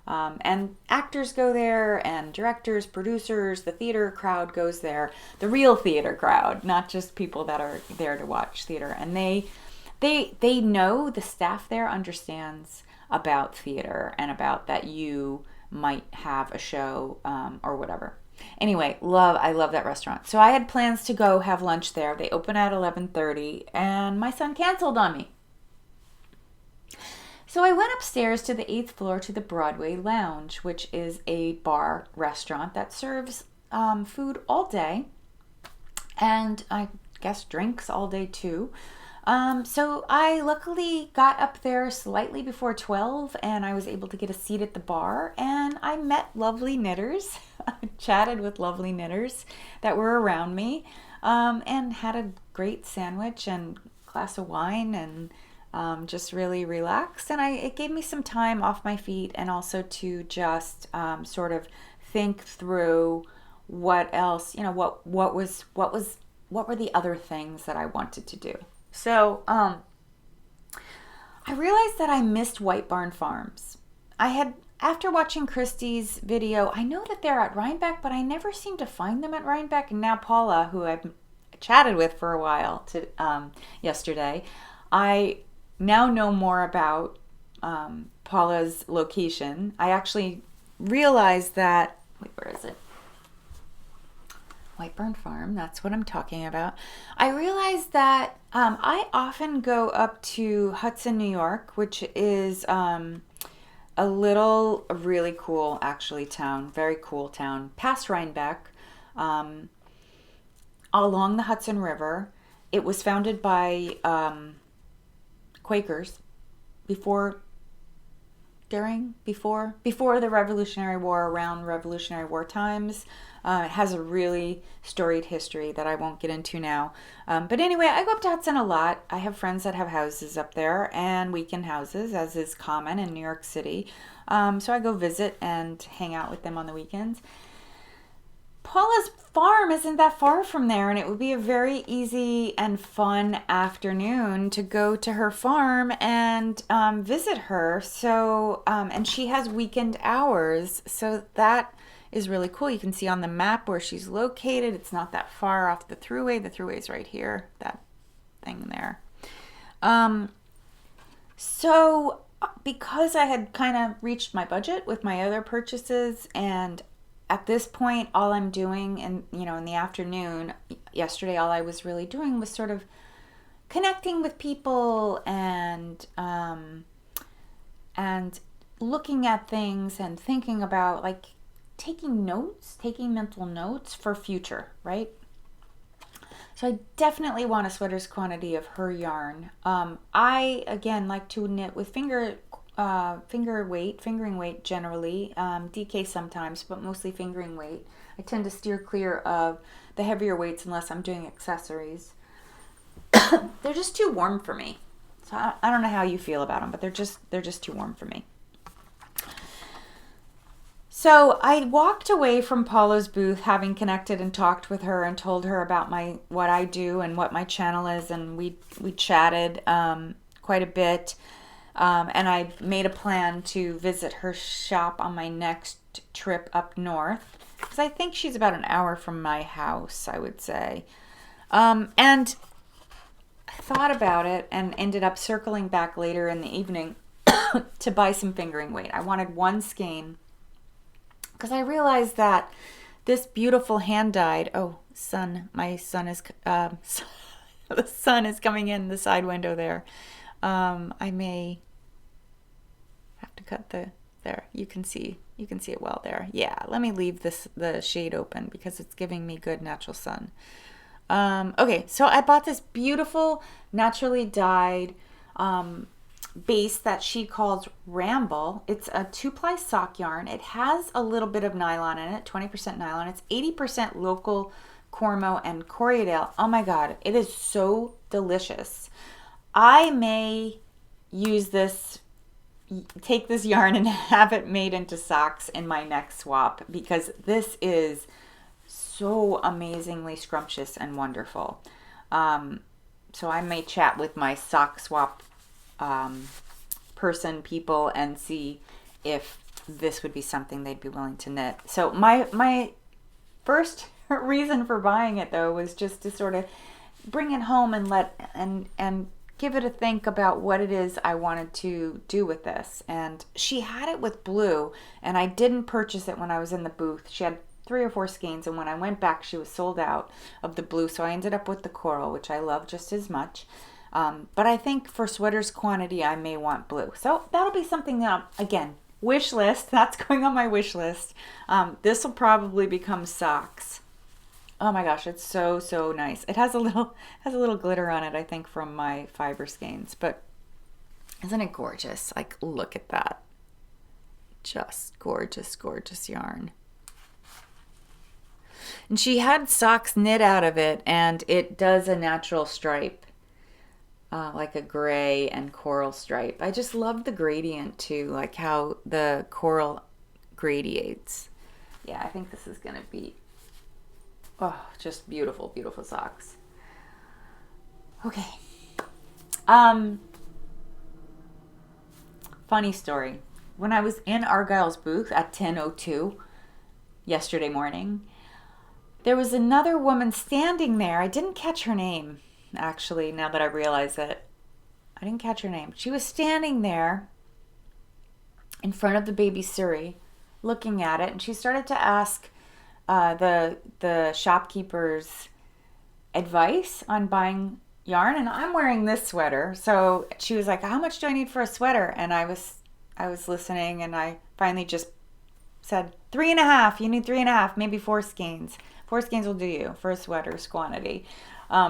And actors go there, and directors, producers, the theater crowd goes there. The real theater crowd, not just people that are there to watch theater. And they know, the staff there understands about theater and about that you might have a show or whatever. Anyway, I love that restaurant. So I had plans to go have lunch there. They open at 11:30, and my son canceled on me. So I went upstairs to the 8th floor to the Broadway Lounge, which is a bar restaurant that serves food all day, and I guess drinks all day too. So I luckily got up there slightly before 12, and I was able to get a seat at the bar, and I met lovely knitters. I chatted with lovely knitters that were around me, and had a great sandwich and glass of wine, and just really relaxed. And it gave me some time off my feet, and also to just sort of think through what else, what were the other things that I wanted to do. So I realized that I missed White Barn Farms. After watching Christy's video, I know that they're at Rhinebeck, but I never seem to find them at Rhinebeck. And now Paula, who I've chatted with for a while yesterday, I now know more about Paula's location. I actually realized that, where is it? White Barn Farm, that's what I'm talking about. I realized that I often go up to Hudson, New York, which is a really cool, actually, town, very cool town, past Rhinebeck, along the Hudson River. It was founded by Quakers before the Revolutionary War, around Revolutionary War times. It has a really storied history that I won't get into now. But anyway, I go up to Hudson a lot. I have friends that have houses up there, and weekend houses, as is common in New York City. So I go visit and hang out with them on the weekends. Paula's farm isn't that far from there, and it would be a very easy and fun afternoon to go to her farm and visit her. So, and she has weekend hours, so that is really cool. You can see on the map where she's located. It's not that far off the thruway. The thruway's right here, that thing there. So because I had kind of reached my budget with my other purchases, and at this point, all I'm doing, in the afternoon, yesterday, all I was really doing was sort of connecting with people and looking at things and thinking about, like, taking mental notes for future, right? So I definitely want a sweater's quantity of her yarn. I, again, like to knit with fingering weight generally, DK sometimes, but mostly fingering weight. I tend to steer clear of the heavier weights unless I'm doing accessories. They're just too warm for me. So I don't know how you feel about them, but they're just too warm for me. So I walked away from Paula's booth, having connected and talked with her and told her about what I do and what my channel is, and we chatted quite a bit. And I made a plan to visit her shop on my next trip up north, because I think she's about an hour from my house, I would say. And I thought about it and ended up circling back later in the evening to buy some fingering weight. I wanted one skein, because I realized that this beautiful hand-dyed, my son is, the sun is coming in the side window there. I may have to cut there. You can see it well there. Yeah, let me leave the shade open because it's giving me good natural sun. Okay, so I bought this beautiful naturally dyed base that she calls Ramble. It's a 2-ply sock yarn. It has a little bit of nylon in it, 20% nylon. It's 80% local Cormo and Corriedale. Oh my God, it is so delicious. I may take this yarn and have it made into socks in my next swap, because this is so amazingly scrumptious and wonderful. So I may chat with my sock swap people and see if this would be something they'd be willing to knit. So my first reason for buying it, though, was just to sort of bring it home and give it a think about what it is I wanted to do with this. And she had it with blue, and I didn't purchase it when I was in the booth. She had 3 or 4 skeins, and when I went back, she was sold out of the blue, so I ended up with the coral, which I love just as much. But I think for sweaters quantity, I may want blue. So that'll be something that, again, wish list. That's going on my wish list. This will probably become socks. Oh my gosh, it's so, so nice. It has a little glitter on it, I think, from my fiber skeins. But isn't it gorgeous? Like, look at that. Just gorgeous, gorgeous yarn. And she had socks knit out of it, and it does a natural stripe. Like a gray and coral stripe. I just love the gradient too, like how the coral gradiates. Yeah, I think this is going to be, just beautiful, beautiful socks. Okay. Funny story. When I was in Argyle's booth at 10:02 yesterday morning, there was another woman standing there. I didn't catch her name. Actually, now that I realize it, I didn't catch her name. She was standing there in front of the baby Suri, looking at it, and she started to ask the shopkeeper's advice on buying yarn. And I'm wearing this sweater, so she was like, "How much do I need for a sweater?" And I was listening, and I finally just said 3.5. You need 3.5, maybe 4 skeins. 4 skeins will do you for a sweater's quantity,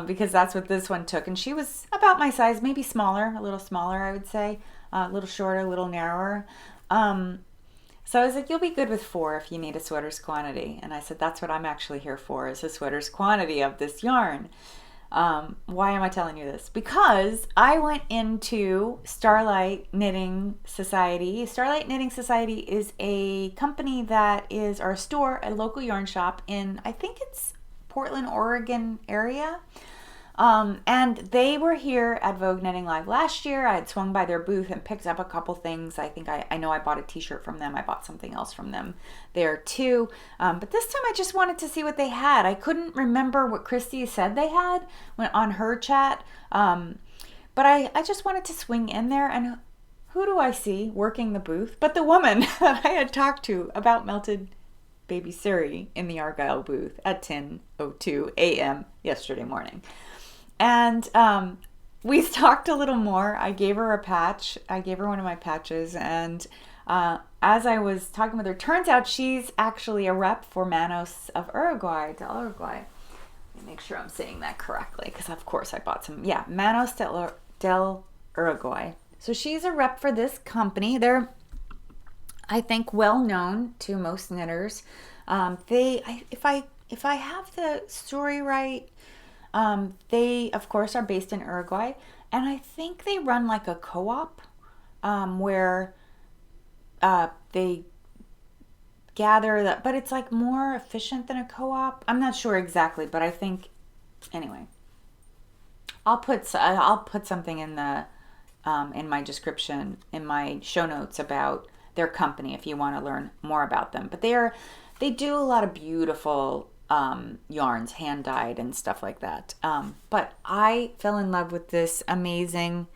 because that's what this one took. And she was about my size, maybe smaller, a little smaller, I would say, a little shorter, a little narrower. So I was like, you'll be good with 4 if you need a sweater's quantity. And I said, that's what I'm actually here for, is a sweater's quantity of this yarn. Why am I telling you this? Because I went into Starlight Knitting Society. Starlight Knitting Society is a company that is, or a store, a local yarn shop in, I think it's Portland, Oregon area. And they were here at Vogue Knitting Live last year. I had swung by their booth and picked up a couple things. I think I know I bought a t-shirt from them. I bought something else from them there too. But this time I just wanted to see what they had. I couldn't remember what Christy said they had on her chat. But I just wanted to swing in there, and who do I see working the booth but the woman that I had talked to about Melted Baby Suri in the Argyle booth at 10:02 a.m. yesterday morning. And we talked a little more. I gave her a patch. I gave her one of my patches. And as I was talking with her, turns out she's actually a rep for Manos of Uruguay, del Uruguay. Let me make sure I'm saying that correctly, because of course I bought some. Yeah, Manos del Uruguay. So she's a rep for this company. They're, I think, well known to most knitters. If I have the story right, they, of course, are based in Uruguay, and I think they run like a co-op where they gather that, but it's like more efficient than a co-op. I'm not sure exactly, but I think, anyway, I'll put something in the in my description, in my show notes about their company if you want to learn more about them. But they do a lot of beautiful yarns, hand dyed and stuff like that. But I fell in love with this amazing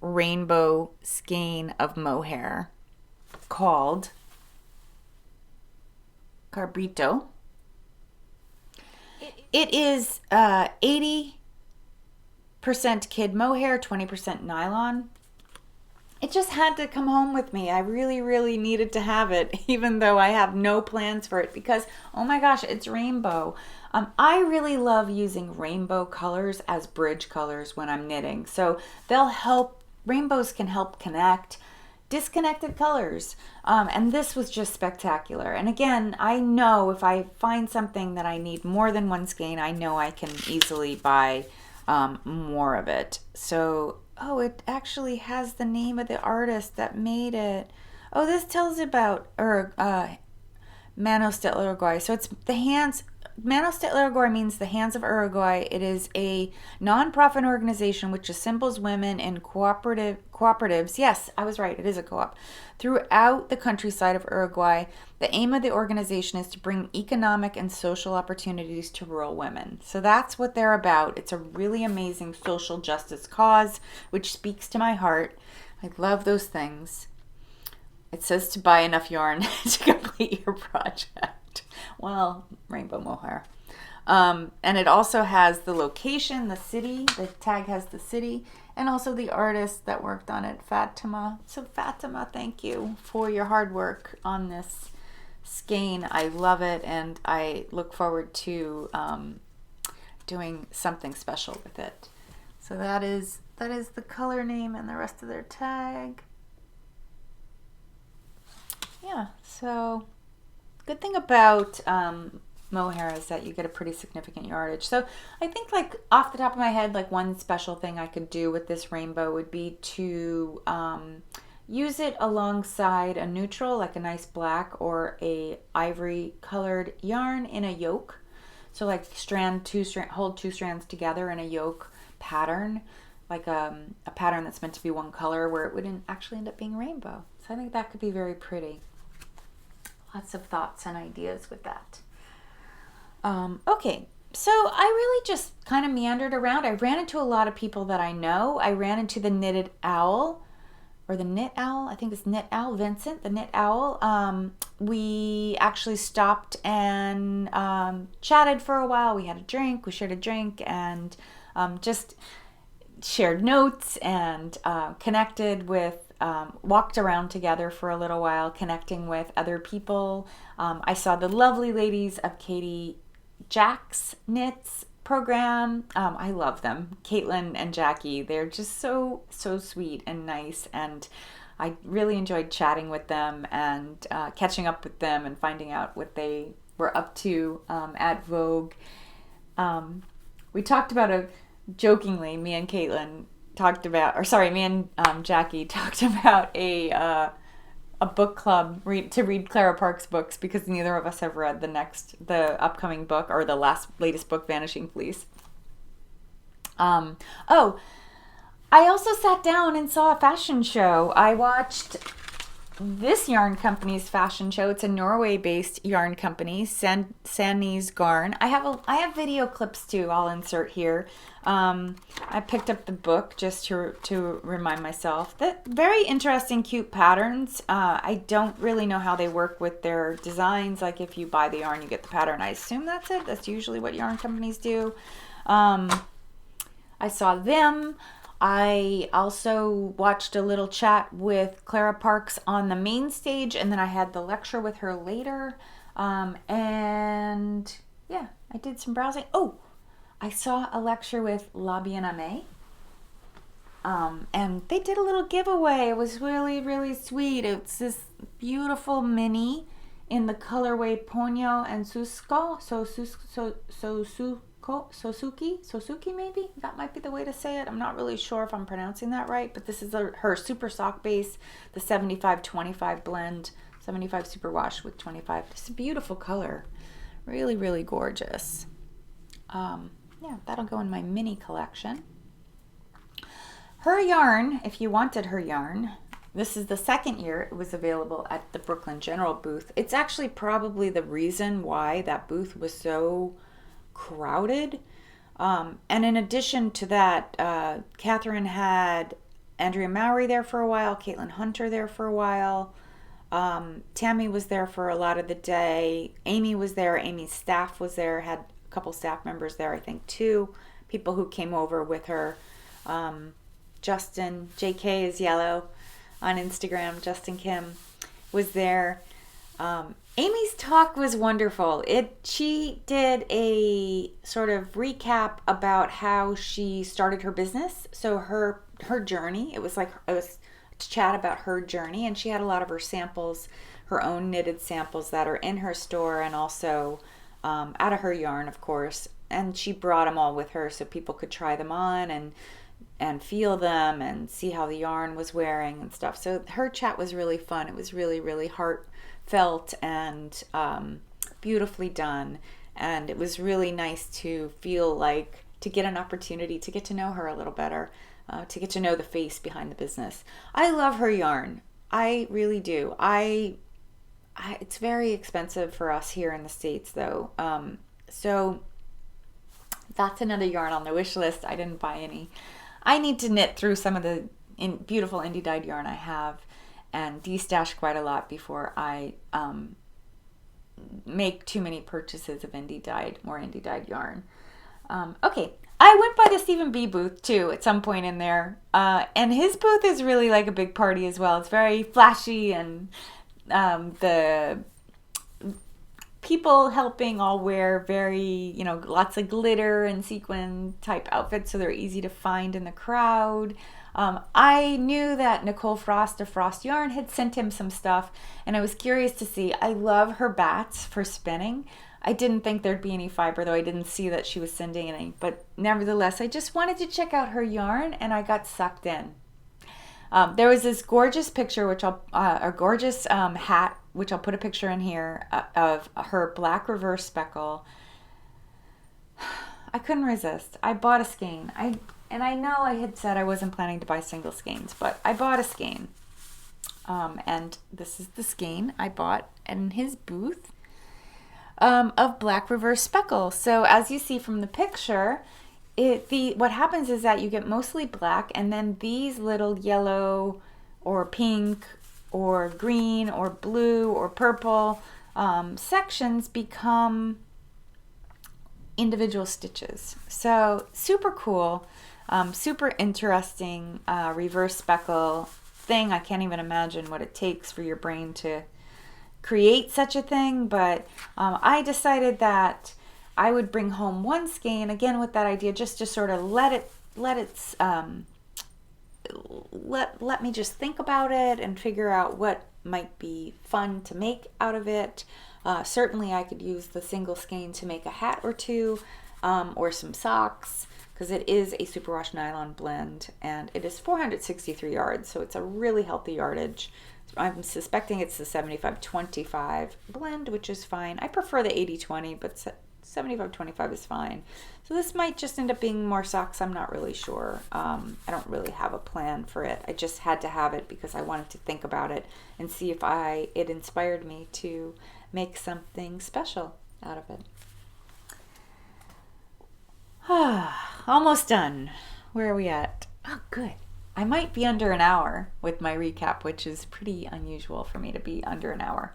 rainbow skein of mohair called Cabrito. It is 80% kid mohair, 20% nylon. It just had to come home with me. I really, really needed to have it, even though I have no plans for it, because, oh my gosh, it's rainbow. I really love using rainbow colors as bridge colors when I'm knitting. So rainbows can help connect disconnected colors. And this was just spectacular. And again, I know if I find something that I need more than one skein, I know I can easily buy more of it. So, oh, it actually has the name of the artist that made it. Oh, this tells about Manos del Uruguay. So it's the hands. Manos del Uruguay means the hands of Uruguay. It is a non-profit organization which assembles women in cooperatives. Yes, I was right. It is a co-op throughout the countryside of Uruguay. The aim of the organization is to bring economic and social opportunities to rural women. So that's what they're about. It's a really amazing social justice cause, which speaks to my heart. I love those things. It says to buy enough yarn to complete your project. Well, rainbow mohair. And it also has the location, the city. The tag has the city, and also the artist that worked on it, Fatima. So Fatima, thank you for your hard work on this skein. I love it, and I look forward to doing something special with it. So that is the color name and the rest of their tag. Yeah, so good thing about mohair is that you get a pretty significant yardage. So I think, like, off the top of my head, like, one special thing I could do with this rainbow would be to use it alongside a neutral, like a nice black or a ivory colored yarn in a yoke. So like hold two strands together in a yoke pattern, like a pattern that's meant to be one color where it wouldn't actually end up being rainbow. So I think that could be very pretty. Lots of thoughts and ideas with that. Okay, so I really just kind of meandered around. I ran into a lot of people that I know. I ran into the Knitted Owl, or the Knit Owl. I think it's Knit Owl, Vincent, the Knit Owl. We actually stopped and chatted for a while. We had a drink. We shared a drink and just shared notes and connected with, walked around together for a little while, connecting with other people. I saw the lovely ladies of Jack's Knits program. I love them. Caitlin and Jackie, they're just so sweet and nice, and I really enjoyed chatting with them and catching up with them and finding out what they were up to at Vogue. We talked about jokingly, me and Caitlin talked about, or sorry, me and Jackie talked about a book club to read Clara Parks books, because neither of us have read the upcoming book, or the latest book, Vanishing Fleece. Oh, I also sat down and saw a fashion show. I watched this yarn company's fashion show. It's a Norway-based yarn company, Sandnes Garn. I have video clips too. I'll insert here. I picked up the book just to remind myself that very interesting, cute patterns. I don't really know how they work with their designs. Like if you buy the yarn, you get the pattern. I assume that's it. That's usually what yarn companies do. I saw them. I also watched a little chat with Clara Parks on the main stage, and then I had the lecture with her later. And yeah, I did some browsing. Oh, I saw a lecture with La Bien-Aimée. And they did a little giveaway. It was really, really sweet. It's this beautiful mini in the colorway Ponyo and Sosuki, maybe? That might be the way to say it. I'm not really sure if I'm pronouncing that right, but this is her super sock base, the 75-25 blend, 75 superwash with 25. It's a beautiful color. Really, really gorgeous. Yeah, that'll go in my mini collection. Her yarn, if you wanted her yarn, this is the second year it was available at the Brooklyn General booth. It's actually probably the reason why that booth was so crowded. And in addition to that, Catherine had Andrea Mowry there for a while, Caitlin Hunter there for a while, Tammy was there for a lot of the day, Amy was there, Amy's staff was there, had a couple staff members there, I think 2 people who came over with her. Justin, JK is yellow on Instagram, Justin Kim was there. Amy's talk was wonderful. She did a sort of recap about how she started her business. So her journey, it was to chat about her journey, and she had a lot of her samples, her own knitted samples that are in her store, and also out of her yarn, of course. And she brought them all with her so people could try them on and feel them and see how the yarn was wearing and stuff. So her chat was really fun. It was really, really heartfelt and beautifully done. And it was really nice to feel like, to get an opportunity to get to know her a little better, to get to know the face behind the business. I love her yarn. I really do. It's very expensive for us here in the States though. So that's another yarn on the wish list. I didn't buy any. I need to knit through some of the beautiful indie dyed yarn I have and de-stash quite a lot before I make too many purchases of more indie dyed yarn. Okay, I went by the StevenBe booth too at some point in there, and his booth is really like a big party as well. It's very flashy, and the people helping all wear very, lots of glitter and sequin type outfits, so they're easy to find in the crowd. I knew that Nicole Frost of Frost Yarn had sent him some stuff, and I was curious to see. I love her bats for spinning. I didn't think there'd be any fiber, though I didn't see that she was sending any, but nevertheless, I just wanted to check out her yarn, and I got sucked in. There was this gorgeous picture, a gorgeous hat, which I'll put a picture in here, of her black reverse speckle. I couldn't resist. I bought a skein. And I know I had said I wasn't planning to buy single skeins, but I bought a skein. And this is the skein I bought in his booth of black reverse speckle. So as you see from the picture, what happens is that you get mostly black, and then these little yellow or pink or green or blue or purple sections become individual stitches. So super cool, super interesting reverse speckle thing. I can't even imagine what it takes for your brain to create such a thing, but I decided that I would bring home one skein, again with that idea just to sort of let me just think about it and figure out what might be fun to make out of it. Certainly I could use the single skein to make a hat or two, or some socks, because it is a superwash nylon blend and it is 463 yards, so it's a really healthy yardage. I'm suspecting it's the 75-25 blend, which is fine. I prefer the 80-20, but 75-25 is fine. So this might just end up being more socks. I'm not really sure. I don't really have a plan for it. I just had to have it because I wanted to think about it and see if it inspired me to make something special out of it. Almost done. Where are we at? Oh, good. I might be under an hour with my recap, which is pretty unusual for me to be under an hour.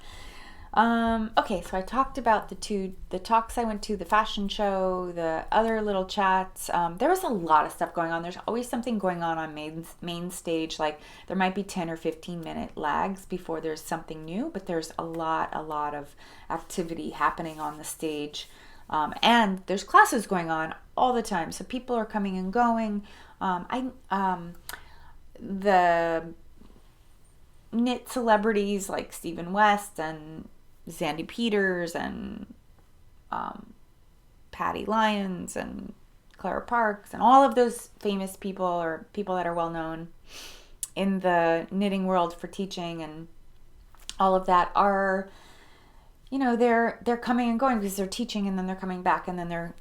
Okay, so I talked about the talks I went to, the fashion show, the other little chats. There was a lot of stuff going on. There's always something going on main stage. Like there might be 10 or 15 minute lags before there's something new, but there's a lot of activity happening on the stage. And there's classes going on all the time. So people are coming and going. The knit celebrities like Stephen West and Zandy Peters and Patty Lyons and Clara Parks and all of those famous people or people that are well known in the knitting world for teaching and all of that are, you know, they're coming and going because they're teaching, and then they're coming back, and then they're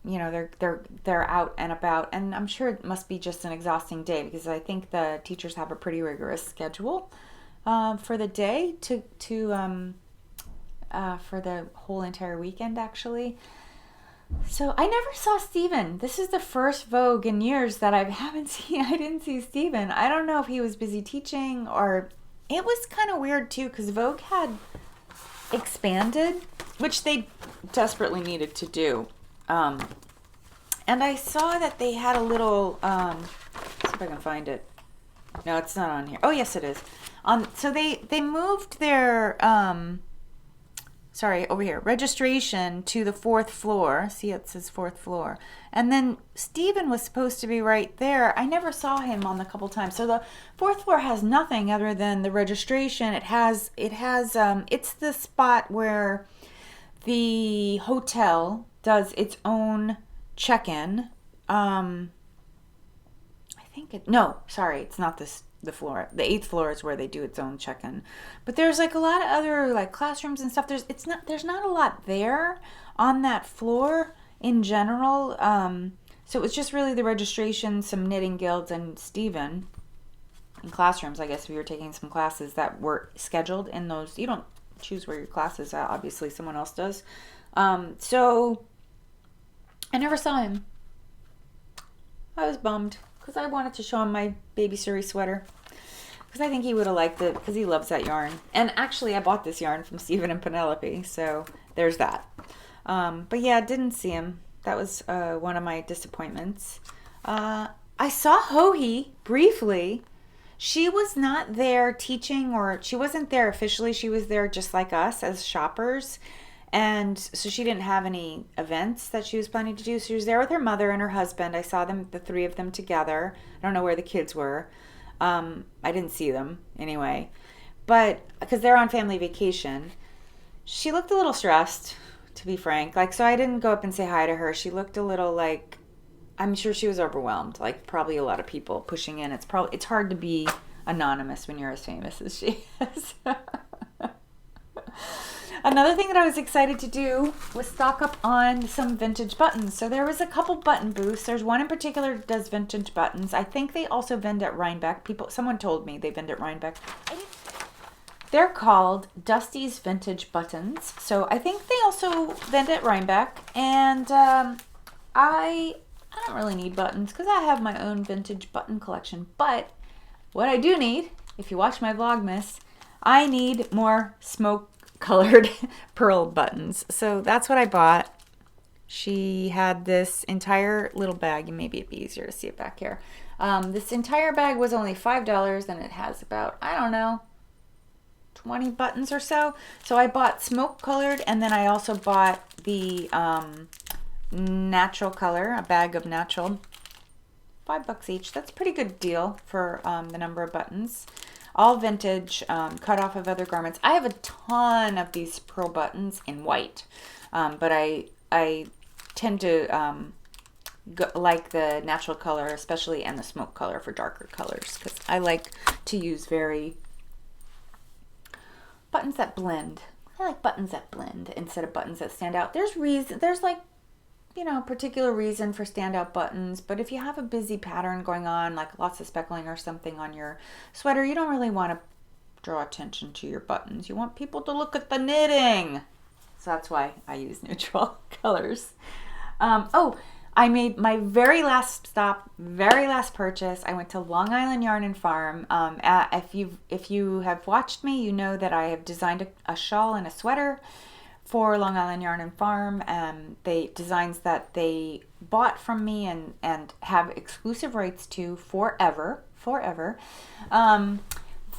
out and about. And I'm sure it must be just an exhausting day because I think the teachers have a pretty rigorous schedule for the day for the whole entire weekend, actually. So I never saw Steven. This is the first Vogue in years that I didn't see Steven. I don't know if he was busy teaching, or it was kind of weird too because Vogue had expanded, which they desperately needed to do. And I saw that they had a little, let's see if I can find it. No, it's not on here. Oh, yes, it is. So they moved their, over here, registration to the 4th floor. See, it says 4th floor. And then Steven was supposed to be right there. I never saw him on the couple times. So the 4th floor has nothing other than the registration. It's the spot where the hotel does its own check-in. It's not the floor. The 8th floor is where they do its own check-in. But there's like a lot of other like classrooms and stuff. There's not a lot there on that floor in general. So it was just really the registration, some knitting guilds, and Steven in classrooms. I guess we were taking some classes that were scheduled in those. You don't choose where your class is at. Obviously someone else does. So I never saw him. I was bummed because I wanted to show him my baby Suri sweater because I think he would have liked it because he loves that yarn. And actually I bought this yarn from Stephen and Penelope, so there's that. But yeah, didn't see him. That was one of my disappointments. I saw Hohi briefly. She was not there teaching, or she wasn't there officially. She was there just like us as shoppers. And so she didn't have any events that she was planning to do. So she was there with her mother and her husband. I saw them, the three of them together. I don't know where the kids were. I didn't see them anyway. But because they're on family vacation, she looked a little stressed, to be frank. So I didn't go up and say hi to her. She looked a little like, I'm sure she was overwhelmed. Like probably a lot of people pushing in. It's hard to be anonymous when you're as famous as she is. Another thing that I was excited to do was stock up on some vintage buttons. So there was a couple button booths. There's one in particular that does vintage buttons. I think they also vend at Rhinebeck. Someone told me they vend at Rhinebeck. They're called Dusty's Vintage Buttons. So I think they also vend at Rhinebeck. And I don't really need buttons because I have my own vintage button collection. But what I do need, if you watch my Vlogmas, I need more smoke colored pearl buttons. So that's what I bought. She had this entire little bag, and maybe it'd be easier to see it back here. This entire bag was only $5, and it has about, I don't know, 20 buttons or so. So I bought smoke colored, and then I also bought the natural color, a bag of natural. $5 each. That's a pretty good deal for the number of buttons. All vintage, cut off of other garments. I have a ton of these pearl buttons in white, but I tend to like the natural color, especially, and the smoke color for darker colors, because I like to use buttons that blend. I like buttons that blend instead of buttons that stand out. There's like, you know, particular reason for standout buttons, but if you have a busy pattern going on, like lots of speckling or something on your sweater, you don't really want to draw attention to your buttons. You want people to look at the knitting. So that's why I use neutral colors. I made my very last stop, very last purchase. I went to Long Island Yarn Farm. If you have watched me, you know that I have designed a shawl and a sweater for Long Island Yarn Farm. They designs that they bought from me and have exclusive rights to forever.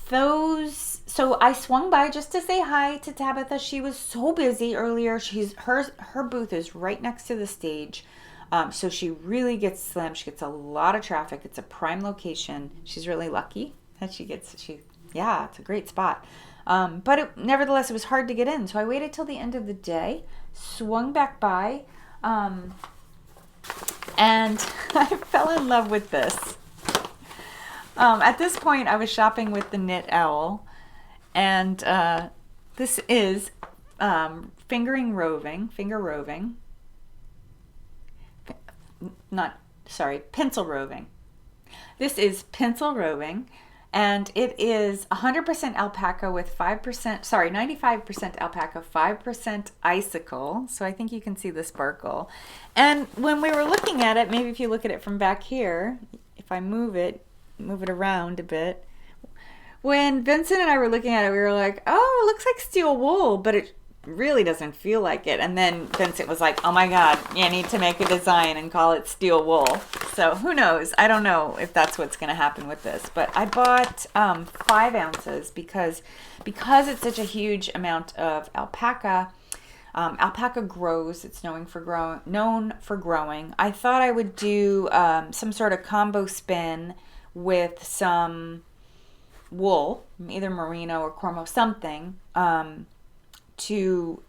So I swung by just to say hi to Tabitha. She was so busy earlier. Her booth is right next to the stage. So she really gets slammed. She gets a lot of traffic. It's a prime location. She's really lucky that it's a great spot. But nevertheless, it was hard to get in. So I waited till the end of the day, swung back by, and I fell in love with this. At this point, I was shopping with the Knit Owl, and this is finger roving. Pencil roving. This is pencil roving, and it is 100% alpaca with 95% alpaca, 5% icicle. So I think you can see the sparkle. And when we were looking at it, maybe if you look at it from back here, if I move it around a bit, when Vincent and I were looking at it, we were like, oh, it looks like steel wool, but it really doesn't feel like it. And then Vincent was like, oh my God, you need to make a design and call it steel wool. So who knows? I don't know if that's what's going to happen with this, but I bought 5 ounces because it's such a huge amount of alpaca. Alpaca grows. It's known for growing. I thought I would do some sort of combo spin with some wool, either merino or cormo, something, to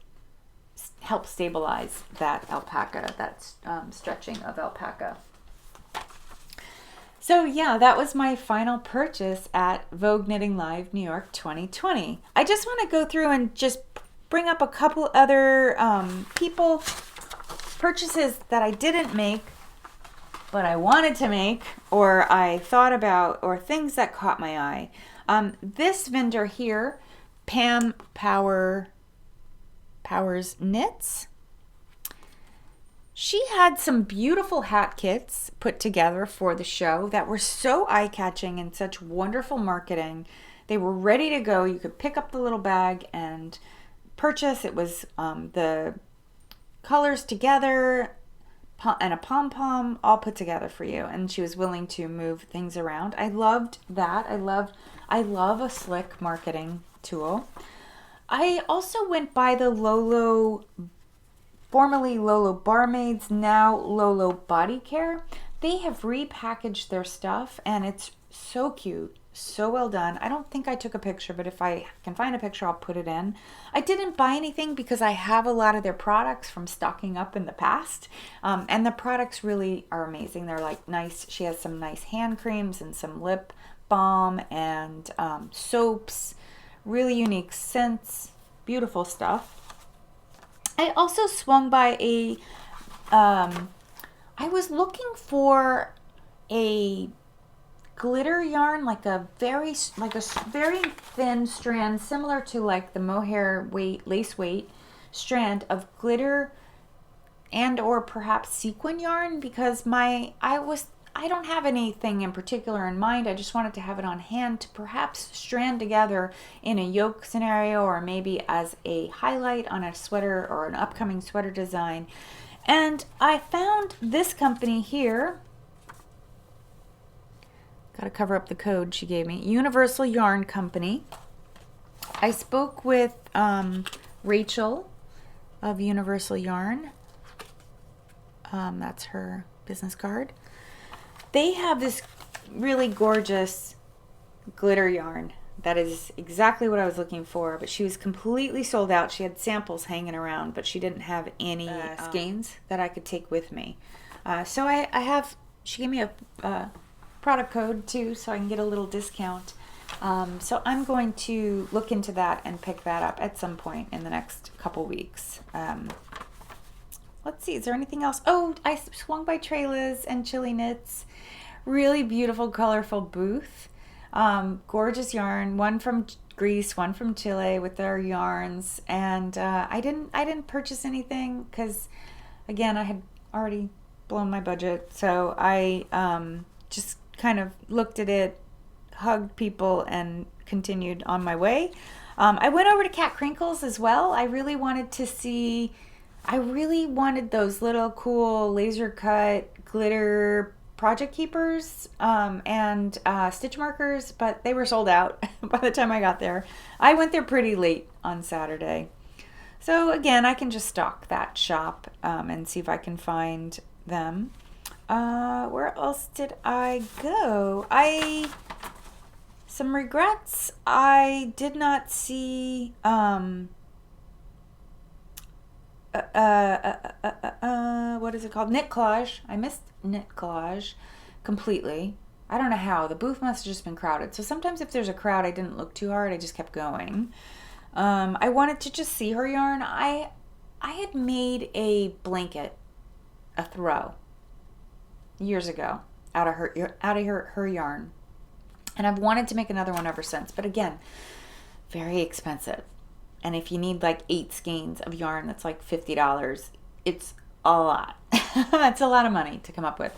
help stabilize that alpaca, that stretching of alpaca. So yeah, that was my final purchase at Vogue Knitting Live New York 2020. I just want to go through and just bring up a couple other purchases that I didn't make, but I wanted to make, or I thought about, or things that caught my eye. This vendor here, Pam Powers Knits, she had some beautiful hat kits put together for the show that were so eye-catching and such wonderful marketing. They were ready to go. You could pick up the little bag and purchase. It was the colors together and a pom-pom all put together for you, and she was willing to move things around. I loved that. I love a slick marketing tool. I also went by the Lolo, formerly Lolo Barmaids, now Lolo Body Care. They have repackaged their stuff, and it's so cute, so well done. I don't think I took a picture, but if I can find a picture, I'll put it in. I didn't buy anything because I have a lot of their products from stocking up in the past, and the products really are amazing. They're like nice. She has some nice hand creams and some lip balm and soaps, really unique scents, beautiful stuff. I also swung by I was looking for a glitter yarn, like a very thin strand, similar to like the mohair lace weight strand of glitter and or perhaps sequin yarn, because I don't have anything in particular in mind. I just wanted to have it on hand to perhaps strand together in a yoke scenario, or maybe as a highlight on a sweater or an upcoming sweater design. And I found this company here. Got to cover up the code she gave me. Universal Yarn Company. I spoke with Rachel of Universal Yarn. That's her business card. They have this really gorgeous glitter yarn that is exactly what I was looking for, but she was completely sold out. She had samples hanging around, but she didn't have any skeins that I could take with me. So I have, she gave me a product code too, so I can get a little discount. So I'm going to look into that and pick that up at some point in the next couple weeks. Let's see, is there anything else? Oh, I swung by Traila's and Chili Knits. Really beautiful, colorful booth. Gorgeous yarn, one from Greece, one from Chile with their yarns. And I didn't purchase anything because, again, I had already blown my budget. So I just kind of looked at it, hugged people, and continued on my way. I went over to Cat Crinkles as well. I really wanted those little cool laser cut glitter project keepers and stitch markers, but they were sold out by the time I got there. I went there pretty late on Saturday. So again, I can just stalk that shop and see if I can find them. Where else did I go? Some regrets. I did not see what is it called? Knit Collage. I missed Knit Collage completely. I don't know how. The booth must have just been crowded. So sometimes if there's a crowd, I didn't look too hard. I just kept going. I wanted to just see her yarn. I had made a blanket, a throw, years ago out of her yarn. And I've wanted to make another one ever since. But again, very expensive. And if you need like 8 skeins of yarn, that's like $50. It's a lot. It's a lot of money to come up with.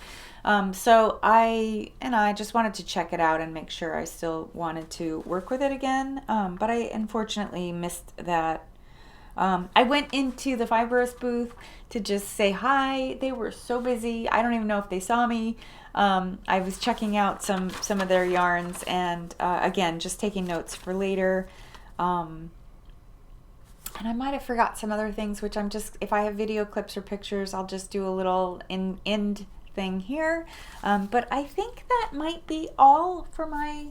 So I just wanted to check it out and make sure I still wanted to work with it again. But I unfortunately missed that. I went into the Fibrous booth to just say hi. They were so busy. I don't even know if they saw me. I was checking out some of their yarns and again, just taking notes for later. And I might have forgot some other things, which I'm just, if I have video clips or pictures, I'll just do a little end thing here. But I think that might be all for my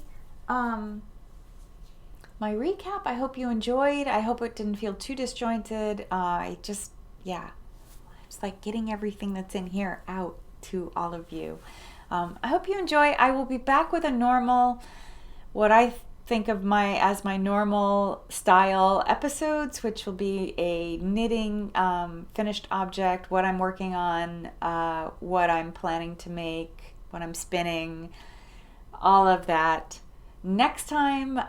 my recap. I hope you enjoyed. I hope it didn't feel too disjointed. It's like getting everything that's in here out to all of you. I hope you enjoy. I will be back with a normal, what I think of as my normal style episodes, which will be a knitting finished object, what I'm working on, what I'm planning to make, what I'm spinning, all of that next time.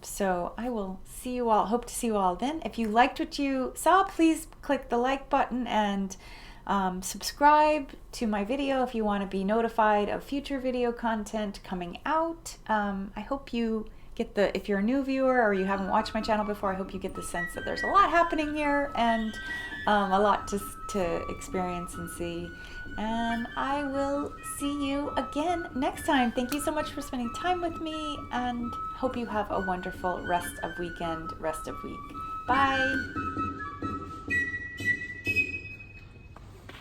So I will see you all, hope to see you all then. If you liked what you saw, please click the like button and subscribe to my video if you want to be notified of future video content coming out. I hope you get if you're a new viewer or you haven't watched my channel before, I hope you get the sense that there's a lot happening here and a lot to experience and see. And I will see you again next time. Thank you so much for spending time with me and hope you have a wonderful rest of weekend, rest of week. Bye.